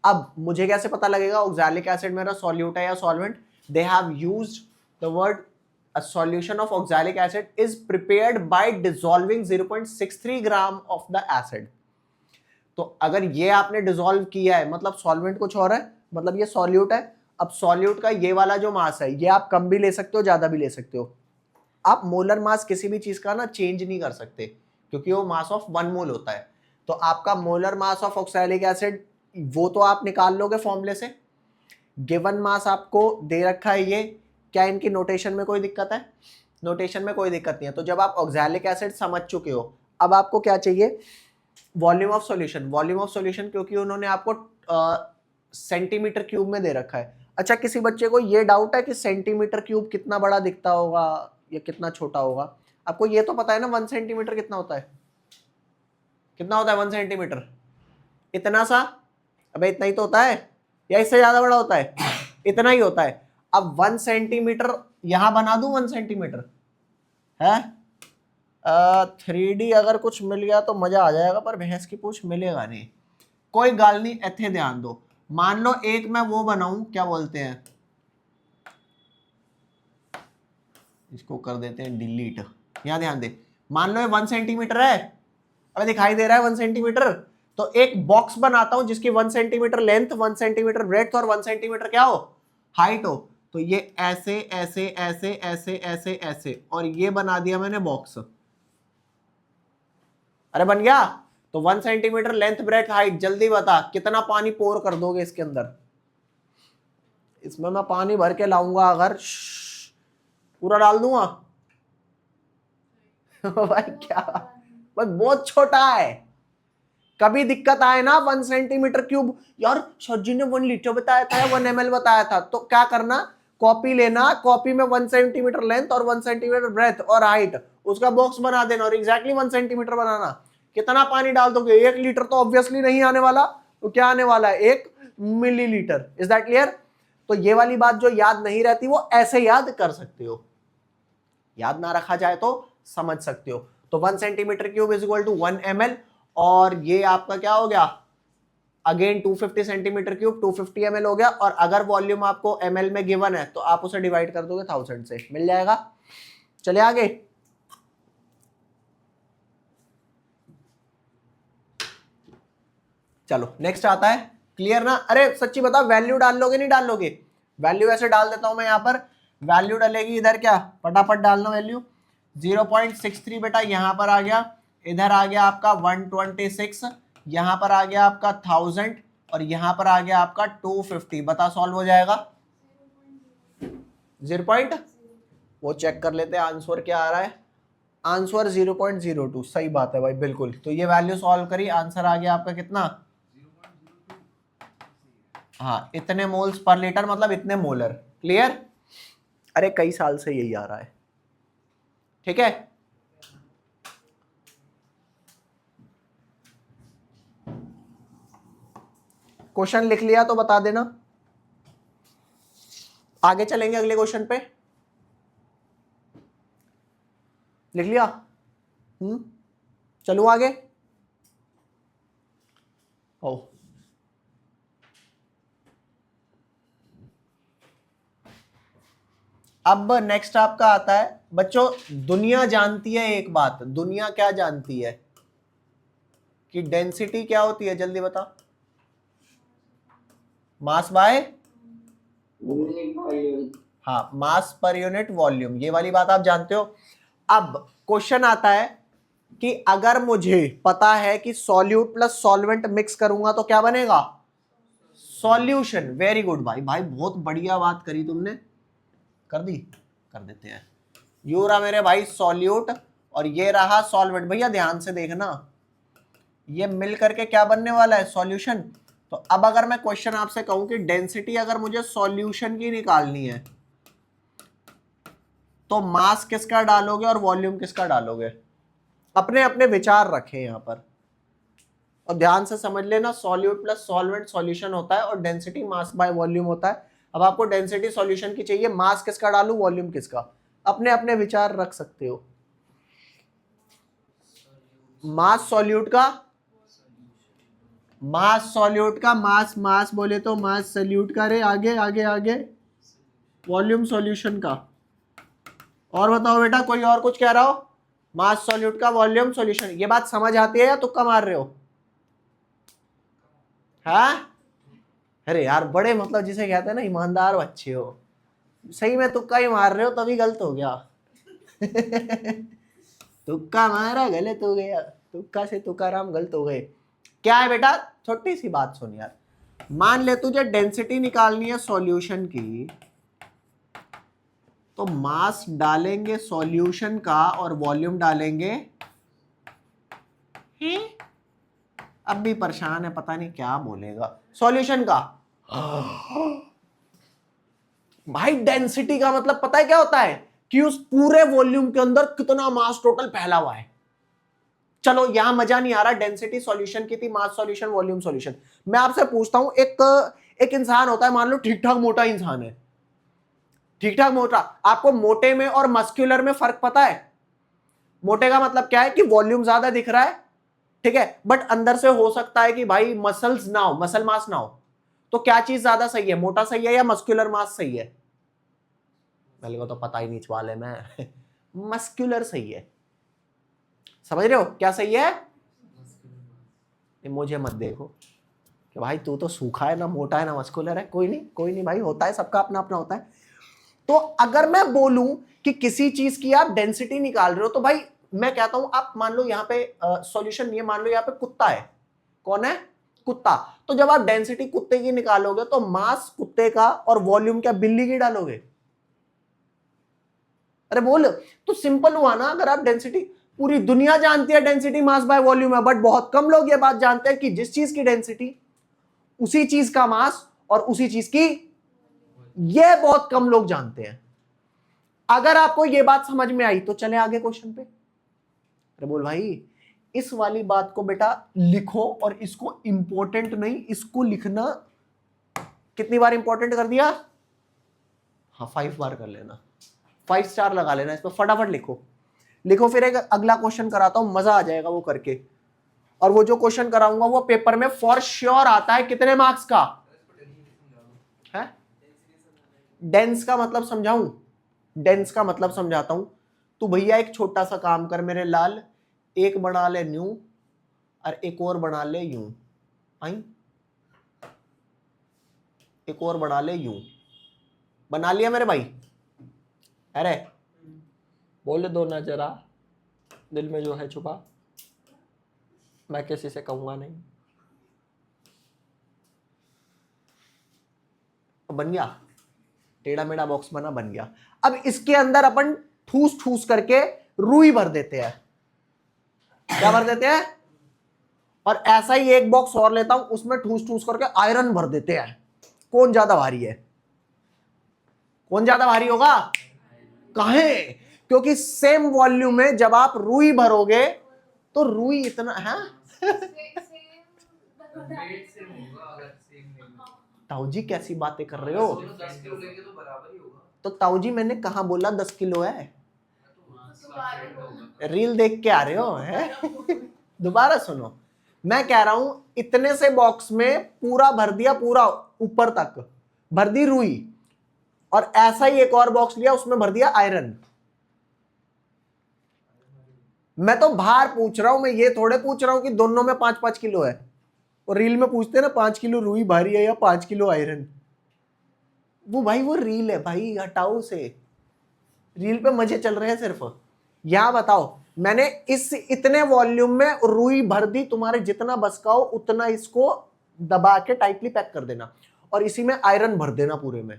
अब मुझे कैसे पता लगेगा ऑक्सैलिक एसिड मेरा सॉल्यूट है या solvent? They have used the word a solution of oxalic acid is prepared by dissolving 0.63 gram of the acid। तो अगर ये आपने डिसॉल्व किया है, मतलब सॉल्वेंट कुछ और है, मतलब ये सॉल्यूट है। अब सॉल्यूट का ये वाला जो मास है, ये आप कम भी ले सकते हो, ज्यादा भी ले सकते हो। आप मोलर मास किसी भी चीज का ना चेंज नहीं कर सकते, क्योंकि वो मास ऑफ 1 मोल होता है। तो आपका molar mass of oxalic acid वो तो आप निकाल लोगे फॉर्मूले से। गिवन मास आपको दे रखा है ये, क्या इनकी नोटेशन में कोई दिक्कत है? नोटेशन में कोई दिक्कत नहीं है। तो जब आप ऑक्सैलिक एसिड समझ चुके हो, अब आपको क्या चाहिए? Volume of solution. Volume of solution क्योंकि उन्होंने आपको सेंटीमीटर क्यूब में दे रखा है। अच्छा, किसी बच्चे को ये डाउट है कि सेंटीमीटर क्यूब कितना बड़ा दिखता होगा या कितना छोटा होगा? आपको ये तो पता है ना 1 सेंटीमीटर कितना होता है? कितना होता है 1 सेंटीमीटर? इतना सा? अबे इतना ही तो होता है, या इससे ज्यादा बड़ा होता है? इतना ही होता है। अब 1 सेंटीमीटर यहां बना दूं 1 सेंटीमीटर है। 3D अगर कुछ मिल गया तो मजा आ जाएगा, पर भैंस की पूछ मिलेगा नहीं। कोई गाल नहीं, इथे ध्यान दो। मान लो एक मैं वो बनाऊं, क्या बोलते हैं इसको, कर देते हैं डिलीट। यहां ध्यान दे, मान लो ये 1 सेंटीमीटर है, अबे दिखाई दे रहा है 1 सेंटीमीटर। तो एक बॉक्स बनाता हूं जिसकी 1 सेंटीमीटर लेंथ, 1 सेंटीमीटर ब्रेड्थ और 1 सेंटीमीटर क्या हो, हाइट हो। तो ये ऐसे ऐसे ऐसे ऐसे ऐसे ऐसे, और ये बना दिया मैंने बॉक्स। अरे बन गया। तो 1 सेंटीमीटर लेंथ ब्रेड्थ हाइट। जल्दी बता कितना पानी पोर कर दोगे इसके अंदर? इसमें मैं पानी भर के लाऊंगा, अगर पूरा डाल दूंगा भाई क्या, भाई बहुत छोटा है। कभी दिक्कत आए ना 1 सेंटीमीटर क्यूब, यार सर जी ने 1 लीटर बताया था, 1 ml बताया था, तो क्या करना, कॉपी लेना, कॉपी में 1 सेंटीमीटर लेंथ और 1 सेंटीमीटर ब्रेथ और हाइट, उसका बॉक्स बना देना और एग्जैक्टली 1 सेंटीमीटर बनाना। कितना पानी डाल दोगे? 1 लीटर तो ऑब्वियसली नहीं आने वाला, तो क्या आने वाला है? 1 मिलीलीटर। Is that clear? तो ये वाली बात जो याद नहीं रहती वो ऐसे याद कर सकते हो, याद ना रखा जाए तो समझ सकते हो। तो 1 centimetre cube is equal to 1 ml, और ये आपका क्या हो गया, अगेन 250 सेंटीमीटर क्यूब 250 ml हो गया। और अगर वॉल्यूम आपको ml में गिवन है तो आप उसे डिवाइड कर दोगे 1000 से, मिल जाएगा। चले आगे। चलो नेक्स्ट आता है, क्लियर ना? अरे सच्ची बता, वैल्यू डाल लोगे नहीं डाल लोगे? वैल्यू ऐसे डाल देता हूं मैं यहां पर, वैल्यू डलेगी इधर, क्या फटाफट डालना वैल्यू। 0.63 बेटा यहां पर आ गया, इधर आ गया आपका 126, यहां पर आ गया आपका 1000 और यहां पर आ गया आपका 250। बता सॉल्व हो जाएगा? 0. वो चेक कर लेते हैं आंसर क्या आ रहा है। आंसर 0.02, सही बात है भाई, बिल्कुल। तो ये वैल्यू सॉल्व करी, आंसर आ गया आपका कितना, हाँ इतने मोल्स पर लीटर, मतलब इतने मोलर। क्लियर? अरे कई साल से यही आ रहा है, ठीक है। क्वेश्चन लिख लिया तो बता देना, आगे चलेंगे अगले क्वेश्चन पे। लिख लिया? चलो आगे। ओ अब नेक्स्ट आपका आता है बच्चों, दुनिया जानती है एक बात। दुनिया क्या जानती है कि डेंसिटी क्या होती है? जल्दी बता। मास बाय, हाँ मास पर यूनिट वॉल्यूम, ये वाली बात आप जानते हो। अब क्वेश्चन आता है कि अगर मुझे पता है कि सॉल्यूट प्लस सॉल्वेंट मिक्स करूंगा तो क्या बनेगा? सॉल्यूशन। वेरी गुड भाई, भाई बहुत बढ़िया बात करी तुमने, कर दी, कर देते हैं। यू रहा मेरे भाई सॉल्यूट और ये रहा सॉल्वेंट। भैया ध्यान से देखना, ये मिल करके क्या बनने वाला है? सॉल्यूशन। तो अब अगर मैं क्वेश्चन आपसे कहूं कि डेंसिटी अगर मुझे सॉल्यूशन की निकालनी है तो मास किसका डालोगे और वॉल्यूम किसका डालोगे? अपने अपने विचार रखें यहां पर और ध्यान से समझ लेना। सॉल्यूट प्लस सॉल्वेंट सॉल्यूशन होता है और डेंसिटी मास बाय वॉल्यूम होता है। अब आपको डेंसिटी सॉल्यूशन की चाहिए, मास किसका डालूं वॉल्यूम किसका? अपने अपने विचार रख सकते हो। मास सॉल्यूट का, मास सॉल्यूट का, मास मास बोले तो मास सॉल्यूट का, रे आगे आगे आगे वॉल्यूम सॉल्यूशन का। और बताओ बेटा कोई और कुछ कह रहा हो? मास सॉल्यूट का वॉल्यूम सॉल्यूशन। ये बात समझ आती है या तुक्का मार रहे हो? हाँ अरे यार बड़े मतलब जिसे कहते हैं ना ईमानदार बच्चे हो, सही में तुक्का ही मार रहे हो तभी गलत हो गया तुक्का मारा गलत हो गया, तुक्का से तुकाराम गलत हो गए। क्या है बेटा, छोटी सी बात सुन यार, मान ले तुझे डेंसिटी निकालनी है सॉल्यूशन की, तो मास डालेंगे सॉल्यूशन का और वॉल्यूम डालेंगे, अब भी परेशान है, पता नहीं क्या बोलेगा, सॉल्यूशन का। भाई डेंसिटी का मतलब पता है क्या होता है, कि उस पूरे वॉल्यूम के अंदर कितना मास टोटल फैला हुआ है। चलो यहां मजा नहीं आ रहा, डेंसिटी सॉल्यूशन की थी, मास सॉल्यूशन, वॉल्यूम सॉल्यूशन। मैं आपसे पूछता हूं, एक इंसान होता है, मान लो ठीक ठाक मोटा इंसान है, ठीक ठाक मोटा, आपको मोटे में और मस्कुलर में फर्क पता है? मोटे का मतलब क्या है कि वॉल्यूम ज्यादा दिख रहा है, ठीक है, बट अंदर से हो सकता है कि भाई मसल्स ना हो, मसल मास ना हो, तो क्या चीज ज्यादा सही है, मोटा सही है या मस्कुलर मास सही है? मेरे को तो पता ही नहीं वाले में मस्कुलर सही है, समझ रहे हो क्या सही है? मुझे मत देखो कि भाई तू तो सूखा है, ना मोटा है ना मस्कुलर है, कोई नहीं भाई, होता है, सबका अपना अपना होता है। तो अगर मैं बोलूं कि किसी चीज की आप डेंसिटी निकाल रहे हो, तो भाई मैं कहता हूं, आप मान लो यहां पे सॉल्यूशन नहीं है, मान लो यहां पे कुत्ता है, कौन है? कुत्ता। तो जब आप डेंसिटी कुत्ते की निकालोगे तो मास कुत्ते का और वॉल्यूम क्या बिल्ली की डालोगे? अरे बोल, तो सिंपल हुआ ना। अगर आप डेंसिटी, पूरी दुनिया जानती है डेंसिटी मास बाय वॉल्यूम है, बट बहुत कम लोग ये बात जानते हैं कि जिस चीज की डेंसिटी उसी चीज का मास और उसी चीज की, ये बहुत कम लोग जानते हैं। अगर आपको ये बात समझ में आई तो चले आगे क्वेश्चन पे। अरे बोल भाई, इस वाली बात को बेटा लिखो, और इसको इंपॉर्टेंट नहीं, इसको लिखना कितनी बार इंपॉर्टेंट कर दिया? हाँ 5 बार कर लेना, 5 स्टार लगा लेना इस पर, फटाफट लिखो। लिखो, फिर एक अगला क्वेश्चन कराता हूं, मजा आ जाएगा वो करके। और वो जो क्वेश्चन कराऊंगा वो पेपर में फॉर श्योर आता है, कितने मार्क्स का है? डेंस का मतलब समझाऊं? डेंस का मतलब समझाता हूं। तू भैया एक छोटा सा काम कर मेरे लाल, एक बना ले न्यू और एक और बना ले यूं, आई, एक और बना ले यूं, बना लिया मेरे भाई? अरे बोल दो ना जरा, दिल में जो है छुपा, मैं किसी से कहूंगा नहीं। बन गया, टेढ़ा मेढ़ा बॉक्स बना, बन गया। अब इसके अंदर अपन ठूस ठूस करके रुई भर देते हैं, क्या भर देते हैं? और ऐसा ही एक बॉक्स और लेता हूं, उसमें ठूस ठूस करके आयरन भर देते हैं। कौन ज्यादा भारी है? कौन ज्यादा भारी होगा? काहे? क्योंकि सेम वॉल्यूम में जब आप रुई भरोगे तो रुई इतना है। ताऊजी कैसी बातें कर रहे हो? तो ताऊजी मैंने कहा बोला 10 किलो है? रील देख के आ रहे हो है? दोबारा सुनो, मैं कह रहा हूं इतने से बॉक्स में पूरा भर दिया, पूरा ऊपर तक भर दी रुई, और ऐसा ही एक और बॉक्स लिया, उसमें भर दिया आयरन। मैं तो भार पूछ रहा हूं, मैं ये थोड़े पूछ रहा हूं कि दोनों में 5-5 किलो है। और रील में पूछते हैं ना 5 किलो रुई भारी है या 5 किलो आयरन, वो भाई वो रील है भाई, हटाओ से, रील पे मजे चल रहे हैं सिर्फ। यहां बताओ, मैंने इस इतने वॉल्यूम में रुई भर दी, तुम्हारे जितना बस का हो उतना इसको दबा के टाइटली पैक कर देना, और इसी में आयरन भर देना पूरे में।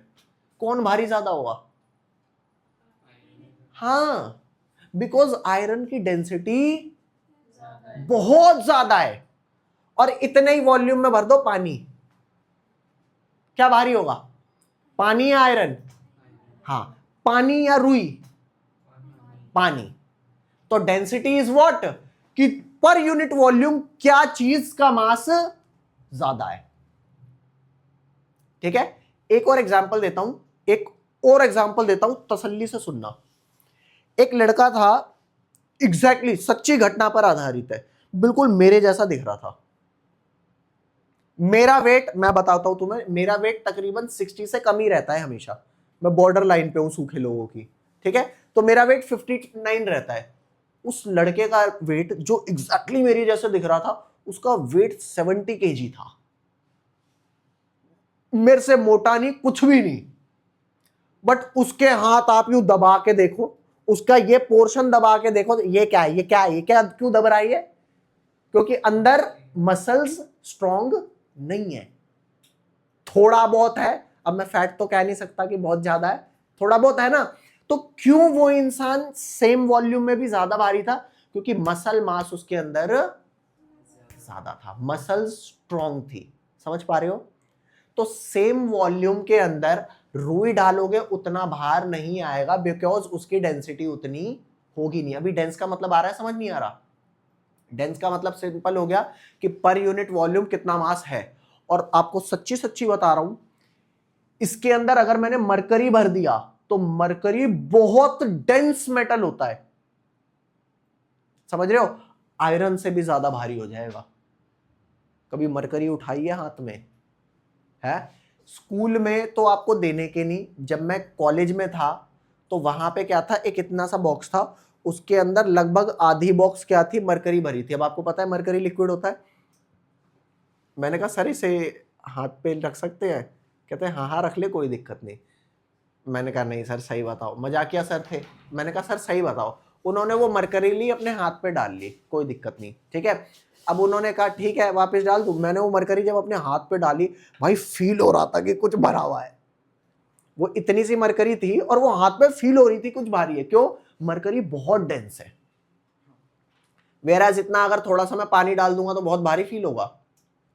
कौन भारी ज्यादा होगा? हाँ, बिकॉज आयरन की डेंसिटी बहुत ज्यादा है, और इतने ही वॉल्यूम में भर दो पानी, क्या भारी होगा? पानी या आयरन? हाँ, पानी या रुई? पानी। तो डेंसिटी इज व्हाट, कि पर यूनिट वॉल्यूम क्या चीज का मास ज्यादा है। ठीक है, एक और एग्जांपल देता हूं, एक और एग्जांपल देता हूं, तसल्ली से सुनना। एक लड़का था, एग्जैक्टली सच्ची घटना पर आधारित है, बिल्कुल मेरे जैसा दिख रहा था। मेरा वेट, मैं बताता हूं तुम्हें, मेरा वेट तकरीबन 60 से कम ही रहता है हमेशा, मैं बॉर्डर लाइन पे हूं सूखे लोगों की, ठीक है, तो मेरा वेट 59 रहता है। उस लड़के का वेट जो एग्जैक्टली मेरी जैसे दिख रहा था, उसका वेट 70 kg था। मेरे से मोटा नहीं, कुछ भी नहीं, बट उसके हाथ आप यूं दबा के देखो, उसका ये पोर्शन दबा के देखो, ये क्या है, ये क्या है, ये क्या, क्यों दब रहा है ये? क्योंकि अंदर मसल्स स्ट्रॉन्ग नहीं है, थोड़ा बहुत है। अब मैं फैट तो कह नहीं सकता कि बहुत ज्यादा है, थोड़ा बहुत है ना। तो क्यों वो इंसान सेम वॉल्यूम में भी ज्यादा भारी था? क्योंकि मसल मास उसके अंदर ज्यादा था, मसल स्ट्रॉन्ग थी। समझ पा रहे हो? तो सेम वॉल्यूम के अंदर रुई डालोगे उतना भार नहीं आएगा, बिकॉज उसकी डेंसिटी उतनी होगी नहीं। अभी डेंस का मतलब आ रहा है, समझ नहीं आ रहा? डेंस का मतलब सिंपल हो गया कि पर यूनिट वॉल्यूम कितना मास है। और आपको सच्ची सच्ची बता रहा हूं, इसके अंदर अगर मैंने मरकरी भर दिया तो मरकरी बहुत डेंस मेटल होता है, समझ रहे हो? आयरन से भी ज्यादा भारी हो जाएगा। कभी मरकरी उठाई है हाथ में? है स्कूल में तो आपको देने के नहीं, जब मैं कॉलेज में था तो वहां पे क्या था, एक इतना सा बॉक्स था, उसके अंदर लगभग आधी बॉक्स क्या थी, मरकरी भरी थी। अब आपको पता है मरकरी लिक्विड होता है। मैंने कहा सर इसे हाथ पे रख सकते हैं? कहते हैं हाँ हाँ रख ले, कोई दिक्कत नहीं। मैंने कहा नहीं सर सही बताओ, मजाकिया सर थे। मैंने कहा सर सही बताओ। उन्होंने वो मरकरी ली, अपने हाथ पे डाल ली, कोई दिक्कत नहीं, ठीक है। अब उन्होंने कहा ठीक है वापस डाल दूं। मैंने वो मरकरी जब अपने हाथ पे डाली, भाई फील हो रहा था कि कुछ भरा हुआ है। वो इतनी सी मरकरी थी और वो हाथ पे फील हो रही थी कुछ भारी है। क्यों? मरकरी बहुत डेंस है। मेरा जितना अगर थोड़ा सा मैं पानी डाल दूंगा तो बहुत भारी फील होगा?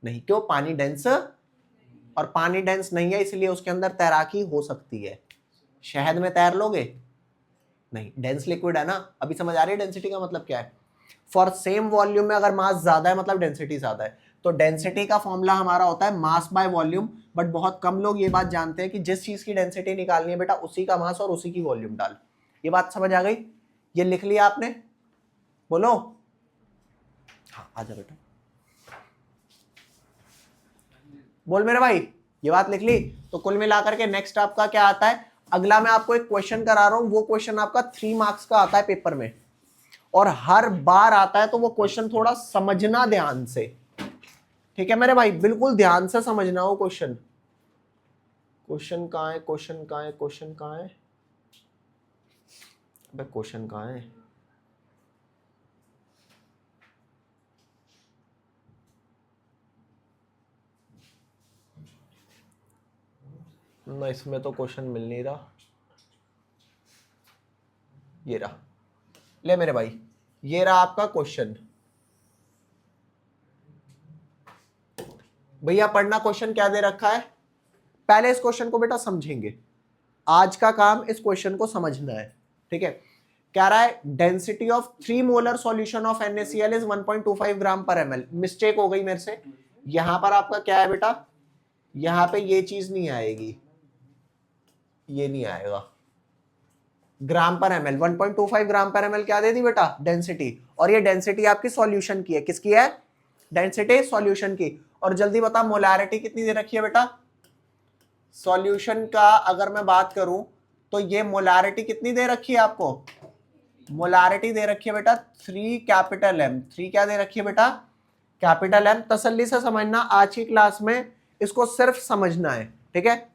नहीं। क्यों? पानी डेंस, और पानी डेंस नहीं है इसलिए उसके अंदर तैराकी हो सकती है। शहद में तैर लोगे? नहीं, डेंस लिक्विड है ना। अभी समझ आ रही है डेंसिटी का मतलब क्या है? फॉर सेम वॉल्यूम में अगर मास ज्यादा है मतलब डेंसिटी ज्यादा है। तो डेंसिटी का फॉर्मूला हमारा होता है मास बाय वॉल्यूम। बट बहुत कम लोग ये बात जानते हैं कि जिस चीज की डेंसिटी निकालनी है बेटा, उसी का मास और उसी की वॉल्यूम डाल। ये बात समझ आ गई? ये लिख लिया आपने? बोलो हाँ, आजा बेटा बोल मेरे भाई, ये बात लिख ली? तो कुल मिलाकर के नेक्स्ट आपका क्या आता है? अगला मैं आपको एक क्वेश्चन करा रहा हूं, वो क्वेश्चन आपका 3 मार्क्स का आता है पेपर में, और हर बार आता है। तो वो क्वेश्चन थोड़ा समझना ध्यान से, ठीक है मेरे भाई? बिल्कुल ध्यान से समझना वो क्वेश्चन। क्वेश्चन कहाँ है? क्वेश्चन कहाँ है? क्वेश्चन कहाँ है? अबे क्वेश्चन कहाँ है? ना इसमें तो क्वेश्चन मिल नहीं रहा। ये रहा, ले मेरे भाई, ये रहा आपका क्वेश्चन। भैया पढ़ना, क्वेश्चन क्या दे रखा है? पहले इस क्वेश्चन को बेटा समझेंगे। आज का काम इस क्वेश्चन को समझना है, ठीक है। कह रहा है density of 3 molar solution of NaCl is 1.25 ग्राम पर ml। मिस्टेक हो गई मेरे से, यहां पर आपका क्या है बेटा, यहां पे ये चीज नहीं आएगी, ये नहीं आएगा। ग्राम पर ml, 1.25 ग्राम पर ml क्या दे दी बेटा? डेंसिटी। और ये डेंसिटी आपकी सॉल्यूशन की है। किसकी है? डेंसिटी सॉल्यूशन की। और जल्दी बता मोलारिटी कितनी दे रखी है बेटा? सॉल्यूशन का अगर मैं बात करूं तो ये मोलारिटी कितनी दे रखी है आपको? मोलारिटी दे रखी है बेटा 3 कैपिटल M। 3 क्या दे रखी है बेटा? Capital M। तसल्ली से समझना, आज की क्लास में इसको सिर्फ समझना है, ठीक है।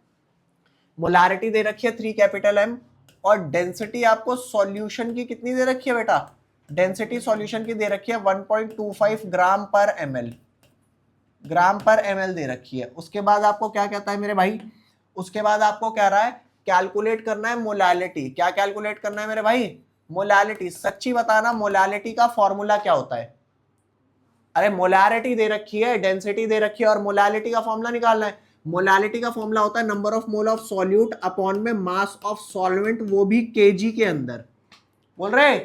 मोलारिटी दे रखी है 3 कैपिटल M, और डेंसिटी आपको सॉल्यूशन की कितनी दे रखी है बेटा? डेंसिटी सॉल्यूशन की दे रखी है 1.25 ग्राम पर ml, ग्राम पर ml दे रखी है। उसके बाद आपको क्या कहता है मेरे भाई? उसके बाद आपको कह रहा है कैलकुलेट करना है मोलालिटी। क्या कैलकुलेट करना है मेरे भाई? मोलालिटी। सच्ची बताना मोलालिटी का फॉर्मूला क्या होता है? अरे मोलारिटी दे रखी है, डेंसिटी दे रखी है, और मोलालिटी का फॉर्मूला निकालना है। मोलालिटी का फॉर्मूला होता है number of mole of solute upon में मास ऑफ सॉल्वेंट, वो भी केजी के अंदर। बोल रहे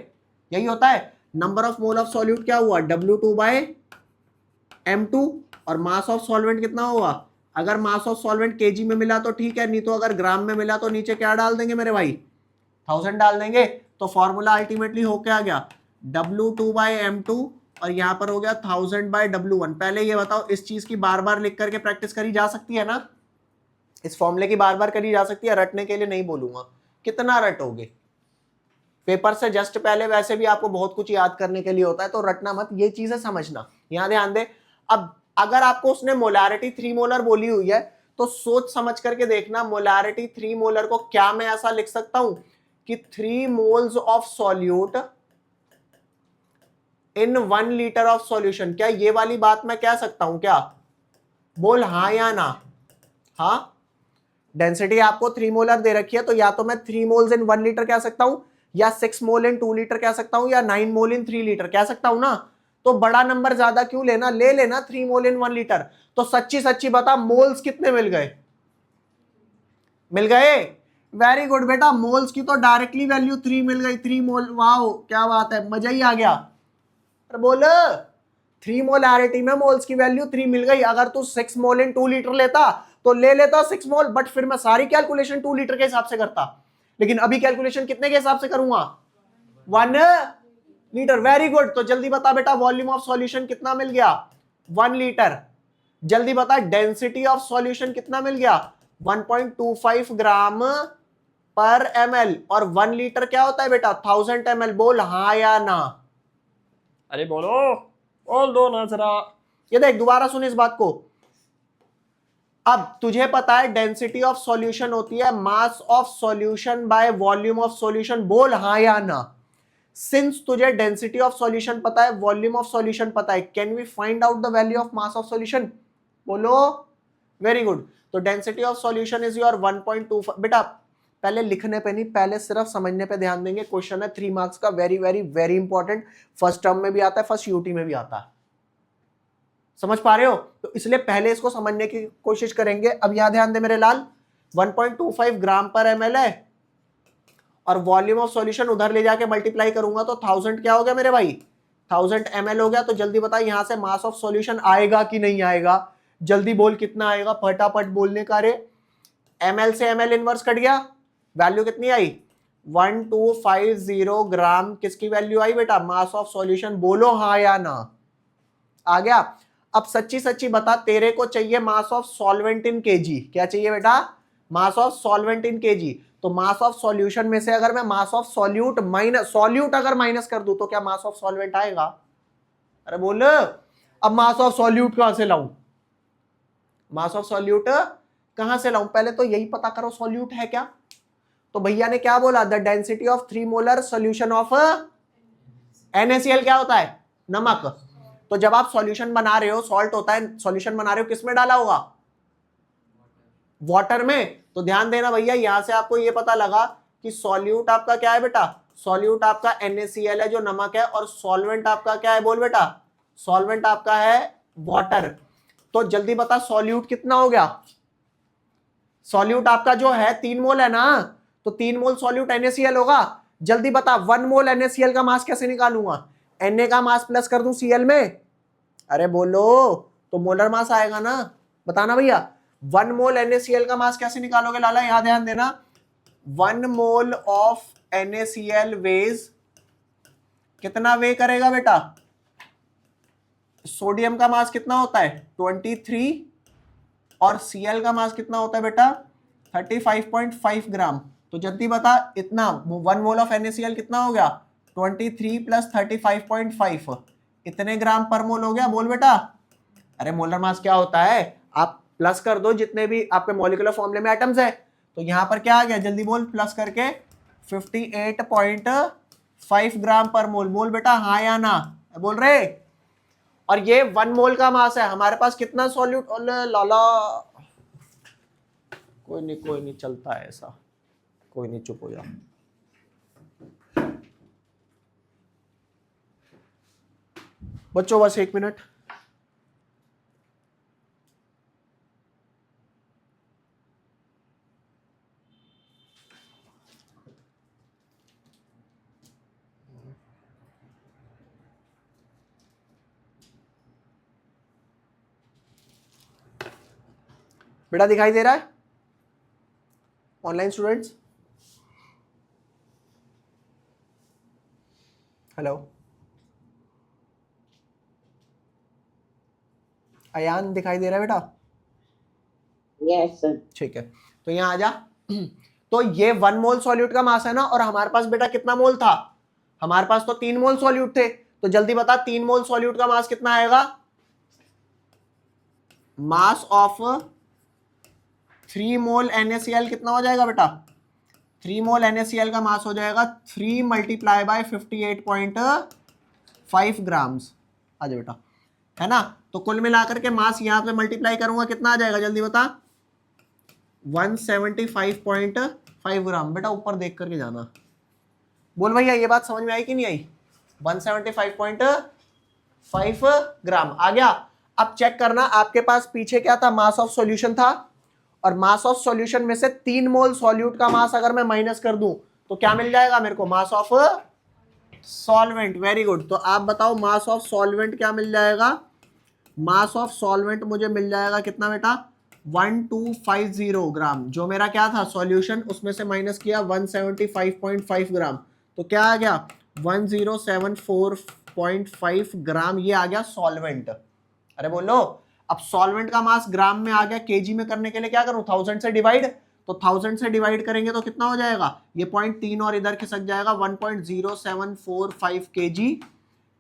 यही होता है। Number of mole of solute क्या हुआ? W2/M2, और मास ऑफ सॉल्वेंट कितना हुआ? अगर मास ऑफ सॉल्वेंट केजी में मिला तो ठीक है, नहीं तो अगर ग्राम में मिला तो नीचे क्या डाल देंगे मेरे भाई? 1000 डाल देंगे। तो फॉर्मूला अल्टीमेटली हो क्या गया? W2/M2, और यहां पर हो गया 1000/W1। पहले ये बताओ, इस चीज की बार बार लिख करके प्रैक्टिस करी जा सकती है ना? इस फॉर्मूले की बार बार करी जा सकती है, रटने के लिए नहीं बोलूंगा। कितना रटोगे? पेपर से जस्ट पहले वैसे भी आपको बहुत कुछ याद करने के लिए होता है, तो रटना मत, ये चीजें समझना। यहां ध्यान दे। अब अगर आपको उसने मोलारिटी 3 मोलर बोली हुई है तो सोच समझ करके देखना, मोलारिटी 3 मोलर को क्या मैं ऐसा लिख सकता हूं कि 3 moles of solute in 1 litre of solution. क्या ये वाली बात मैं कह सकता हूं क्या? बोल हाँ या ना। हाँ, डेंसिटी आपको 3 मोलर दे रखी है, तो या तो मैं 3 मोल्स इन 1 लीटर कह सकता हूं, या 6 मोल इन 2 लीटर कह सकता हूं, या 9 मोल इन 3 लीटर कह सकता हूं ना। तो बड़ा नंबर ज्यादा क्यों लेना, ले लेना 3 मोल इन 1 लीटर। तो सच्ची सच्ची बता, मोल्स कितने मिल गए? मिल गए। वेरी गुड बेटा, मोल्स की तो डायरेक्टली वैल्यू 3 मिल गई, 3 मोल। वाओ क्या बात है, मजा ही आ गया। अरे बोल, 3 मोलैरिटी में मोल्स की वैल्यू 3 मिल गई। अगर तू 6 मोल इन 2 लीटर लेता तो ले लेता 6 मोल, बट फिर मैं सारी कैलकुलेशन 2 लीटर के हिसाब से करता। लेकिन अभी कैलकुलेशन कितने के हिसाब से करूंगा? 1 लीटर। Very good. तो जल्दी बता बेटा, वॉल्यूम ऑफ सॉल्यूशन कितना मिल गया? 1 लीटर। जल्दी बता, डेंसिटी ऑफ सॉल्यूशन कितना मिल गया? 1.25 ग्राम पर ml। और 1 लीटर क्या होता है बेटा? 1000 ml। बोल हाँ या ना। अरे बोलो, बोल दो ना जरा। ये देख, दोबारा सुन इस बात को। अब तुझे पता है डेंसिटी ऑफ सॉल्यूशन होती है मास of solution by volume of solution. बोल हाँ या ना। सिंस तुझे डेंसिटी ऑफ सॉल्यूशन पता है, वॉल्यूम ऑफ सॉल्यूशन पता है, can we find out the value of mass of solution? बोलो। Very good. तो density of solution is your 1.25। बेटा पहले लिखने पे नहीं, पहले सिर्फ समझने पे ध्यान देंगे। क्वेश्चन है 3 मार्क्स का, very very very important. First term में भी आता है, फर्स्ट यूटी में भी आता है। समझ पा रहे हो? तो इसलिए पहले इसको समझने की कोशिश करेंगे। अब यहां ध्यान दे मेरे लाल, 1.25 ग्राम पर ml है, और वॉल्यूम ऑफ सॉल्यूशन उधर ले जाके मल्टीप्लाई करूंगा तो 1000 क्या हो गया मेरे भाई? 1000 ml हो गया। तो जल्दी बता, यहां से मास ऑफ सॉल्यूशन आएगा कि नहीं आएगा? जल्दी बोल कितना आएगा, फटाफट बोलने का रे। ml से ml इनवर्स कट गया, वैल्यू कितनी आई? 1250 ग्राम। किसकी वैल्यू आई बेटा? मास ऑफ सॉल्यूशन। बोलो हाँ या ना। आ गया। अब सच्ची सच्ची बता, तेरे को चाहिए मास ऑफ सॉल्वेंट इन केजी। क्या चाहिए बेटा? मास ऑफ सॉल्वेंट इन केजी। तो मास ऑफ सॉल्यूशन में से अगर मैं मास ऑफ सॉल्यूट माइनस, सॉल्यूट अगर माइनस कर दूं तो क्या मास ऑफ सॉल्वेंट आएगा? अरे बोल। अब मास ऑफ सॉल्यूट कहां से लाऊं? मास ऑफ सॉल्यूट कहां से लाऊं? पहले तो यही पता करो सॉल्यूट है क्या। तो भैया ने क्या बोला? The density of 3 molar solution of NaCl क्या होता है? नमक। तो जब आप सॉल्यूशन बना रहे हो, सॉल्ट होता है, सॉल्यूशन बना रहे हो, किस में डाला होगा? वाटर में। तो ध्यान देना भैया, यहां से आपको ये पता लगा कि सॉल्यूट आपका क्या है बेटा? सॉल्यूट आपका NaCl है जो नमक है, और सॉल्वेंट आपका क्या है? बोल बेटा। सॉल्वेंट आपका है वाटर। तो जल्दी बता, सॉल्यूट कितना हो गया? सॉल्यूट आपका जो है 3 मोल है ना, तो 3 मोल सॉल्यूट NaCl होगा। जल्दी बता, 1 मोल NaCl का मास कैसे निकालूंगा? Na का मास प्लस कर दूं Cl में। अरे बोलो, तो मोलर मास आएगा ना। बताना भैया, 1 मोल NaCl का मास कैसे निकालोगे लाला? यहां ध्यान देना, 1 मोल ऑफ NaCl वेज कितना वे करेगा बेटा? सोडियम का मास कितना होता है? 23। और Cl का मास कितना होता है बेटा? 35.5 ग्राम। तो जल्दी बता, इतना 1 मोल ऑफ NaCl कितना हो गया? 23 प्लस 35.5, इतने ग्राम पर मोल हो गया। बोल बेटा। अरे मोलर मास क्या होता है? आप प्लस कर दो जितने भी आपके मॉलिक्यूलर फॉर्मूले में एटम्स है। तो यहां पर क्या आ गया? जल्दी बोल, प्लस करके 58.5 ग्राम पर मोल। बोल बेटा हाँ या ना। बोल रहे। और ये 1 मोल का मास है। हमारे पास कितना सॉल्यूट? लाला कोई नहीं चलता है ऐसा। कोई नहीं, चुप हो जा। बच्चों बस 1 मिनट। बेटा दिखाई दे रहा है ऑनलाइन स्टूडेंट्स? हेलो अयान, दिखाई दे रहा है बेटा? Yes, sir. ठीक है, तो यहां आ जा। तो ये 1 मोल सॉल्यूट का मास है ना, और हमारे पास बेटा कितना मोल था? हमारे पास तो 3 मोल सॉल्यूट थे। तो जल्दी बता, 3 मोल सॉल्यूट का मास कितना आएगा? मास ऑफ 3 मोल NaCl कितना हो जाएगा बेटा? 3 मोल NaCl का मास हो जाएगा 3 मल्टीप्लाई बाय 58.5। 5 ग्राम्स आ जाए बेटा, है ना। तो कुल मिलाकर के मास यहाँ पे मल्टीप्लाई करूंगा कितना आ जाएगा जल्दी बता, 175.5 ग्राम। बेटा ऊपर देख करके जाना। बोल भैया ये बात समझ में आई कि नहीं आई? 175.5 ग्राम आ गया। अब चेक करना आपके पास पीछे क्या था, मास ऑफ सॉल्यूशन था, और मास ऑफ सॉल्यूशन में से 3 मोल सॉल्यूट का मास अगर मैं माइनस कर दूं तो क्या मिल जाएगा मेरे को, मास ऑफ सॉल्वेंट। Very good. तो आप बताओ मास ऑफ सॉल्वेंट क्या मिल जाएगा? मास ऑफ सॉल्वेंट मुझे मिल जाएगा कितना बेटा, 1250 ग्राम। जो मेरा क्या था सॉल्यूशन, उसमें से माइनस किया 175.5 ग्राम, तो क्या आ गया 1074.5 ग्राम। ये आ गया सॉल्वेंट। अरे बोलो, अब सॉल्वेंट का मास ग्राम में आ गया, केजी में करने के लिए क्या करूं, 1000 से डिवाइड। तो 1000 से डिवाइड करेंगे तो कितना हो जाएगा, ये 0.3 और इधर खिसक जाएगा, 1.0745 केजी।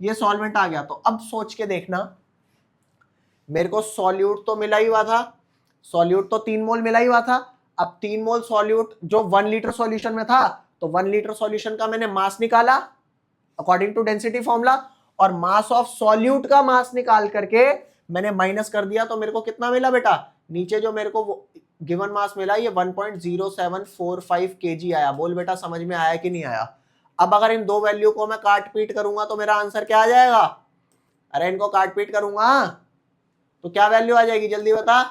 ये सॉल्वेंट आ गया। तो अब सोच के देखना, मेरे को सॉल्यूट तो मिला ही हुआ था, सॉल्यूट तो 3 मोल मिला ही हुआ था। अब 3 मोल सॉल्यूट जो 1 लीटर सॉल्यूशन में था, तो 1 लीटर सॉल्यूशन का मैंने मास निकाला अकॉर्डिंग टू डेंसिटी फॉर्मूला, और मास ऑफ सॉल्यूट का मास निकाल करके मैंने माइनस कर दिया, तो मेरे को कितना मिला बेटा, नीचे जो मेरे को गिवन मास मिला ये 1.0745 केजी आया। बोल बेटा समझ में आया कि नहीं आया? अब अगर इन दो वैल्यू को मैं काट पीट करूंगा तो मेरा आंसर क्या आ जाएगा? अरे इनको काट पीट करूंगा तो क्या वैल्यू आ जाएगी जल्दी बता,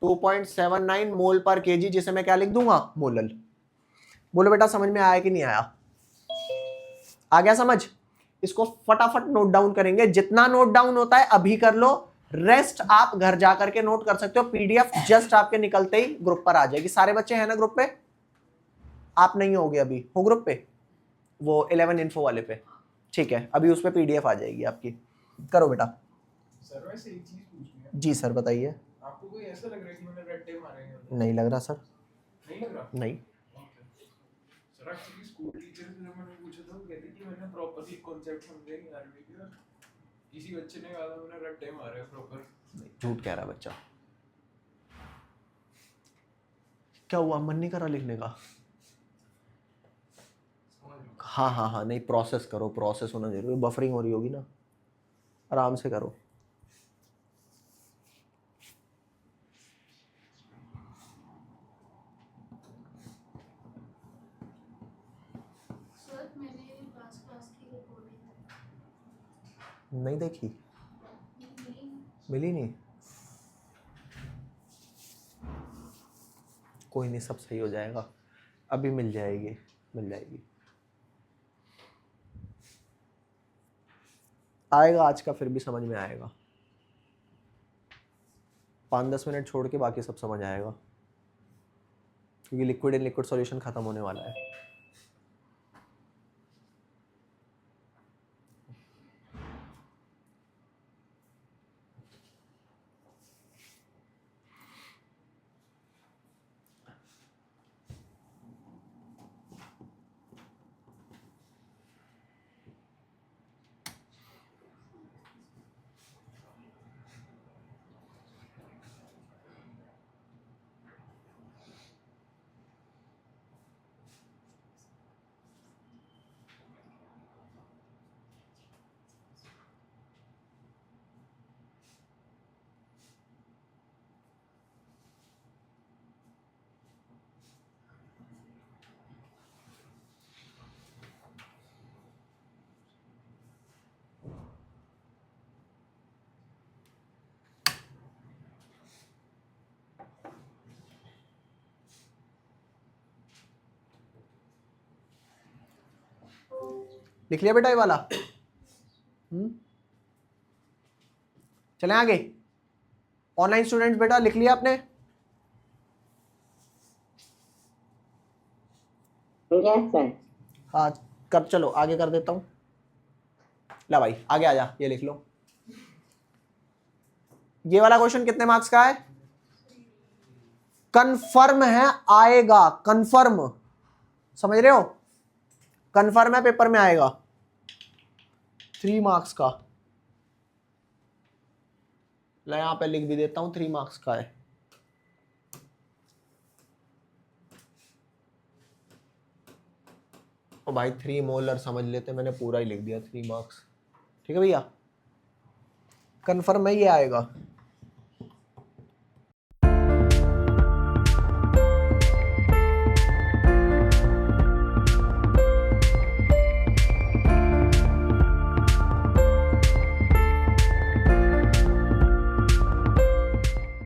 2.79 मोल पर केजी, जिसे मैं क्या लिख दूंगा, मोलल। बोलो बेटा समझ में आया कि नहीं आया? आ गया समझ? इसको फटाफट नोट डाउन करेंगे, जितना नोट डाउन होता है अभी कर लो, रेस्ट आप घर जाकर के नोट कर सकते हो। पीडीएफ जस्ट आपके निकलते ही ग्रुप पर आ जाएगी। सारे बच्चे हैं ना ग्रुप पे? आप नहीं होगे अभी, हो ग्रुप पे वो 11 इन्फो वाले पे? ठीक है, अभी उस पे पीडीएफ आ जाएगी आपकी। करो बेटा। सर वैसे एक चीज पूछनी है। जी सर बताइए। आपको कोई ऐसा लग रहा है कि मैंने रट्टे मारे हैं? नहीं लग रहा सर। नहीं लग रहा? नहीं। सर एक्चुअली स्कूल टीचर से जब मैंने पूछा था वो कहते कि मैंने प्रॉपर्ली कॉन्सेप्ट समझे नहीं आरबी के, और किसी बच्चे ने कहा था मैंने रट्टे मारे हैं प्रॉपर। झूठ कह रहा बच्चा। क्या हुआ, मन नहीं करा लिखने का? हाँ हाँ हाँ, नहीं प्रोसेस करो, प्रोसेस होना जरूरी है, बफरिंग हो रही होगी ना, आराम से करो। सर मैंने लास्ट क्लास की रिकॉर्डिंग नहीं देखी? नहीं। मिली नहीं? कोई नहीं, सब सही हो जाएगा, अभी मिल जाएगी, मिल जाएगी। आएगा आज का, फिर भी समझ में आएगा। 5-10 मिनट छोड़ के बाकी सब समझ आएगा, क्योंकि लिक्विड एंड लिक्विड सॉल्यूशन खत्म होने वाला है। लिख लिया बेटा ये वाला? चलें आगे। ऑनलाइन स्टूडेंट्स बेटा लिख लिया आपने? Yes, sir. हाँ कर, चलो आगे कर देता हूं। ला भाई आगे आ जा, ये लिख लो। ये वाला क्वेश्चन कितने मार्क्स का है? कंफर्म है, आएगा कंफर्म, समझ रहे हो? कंफर्म है, पेपर में आएगा, 3 मार्क्स का। ला यहां पे लिख भी देता हूं, 3 मार्क्स का है। ओ भाई 3 मोलर समझ लेते, मैंने पूरा ही लिख दिया 3 मार्क्स। ठीक है भैया, कंफर्म है ये आएगा।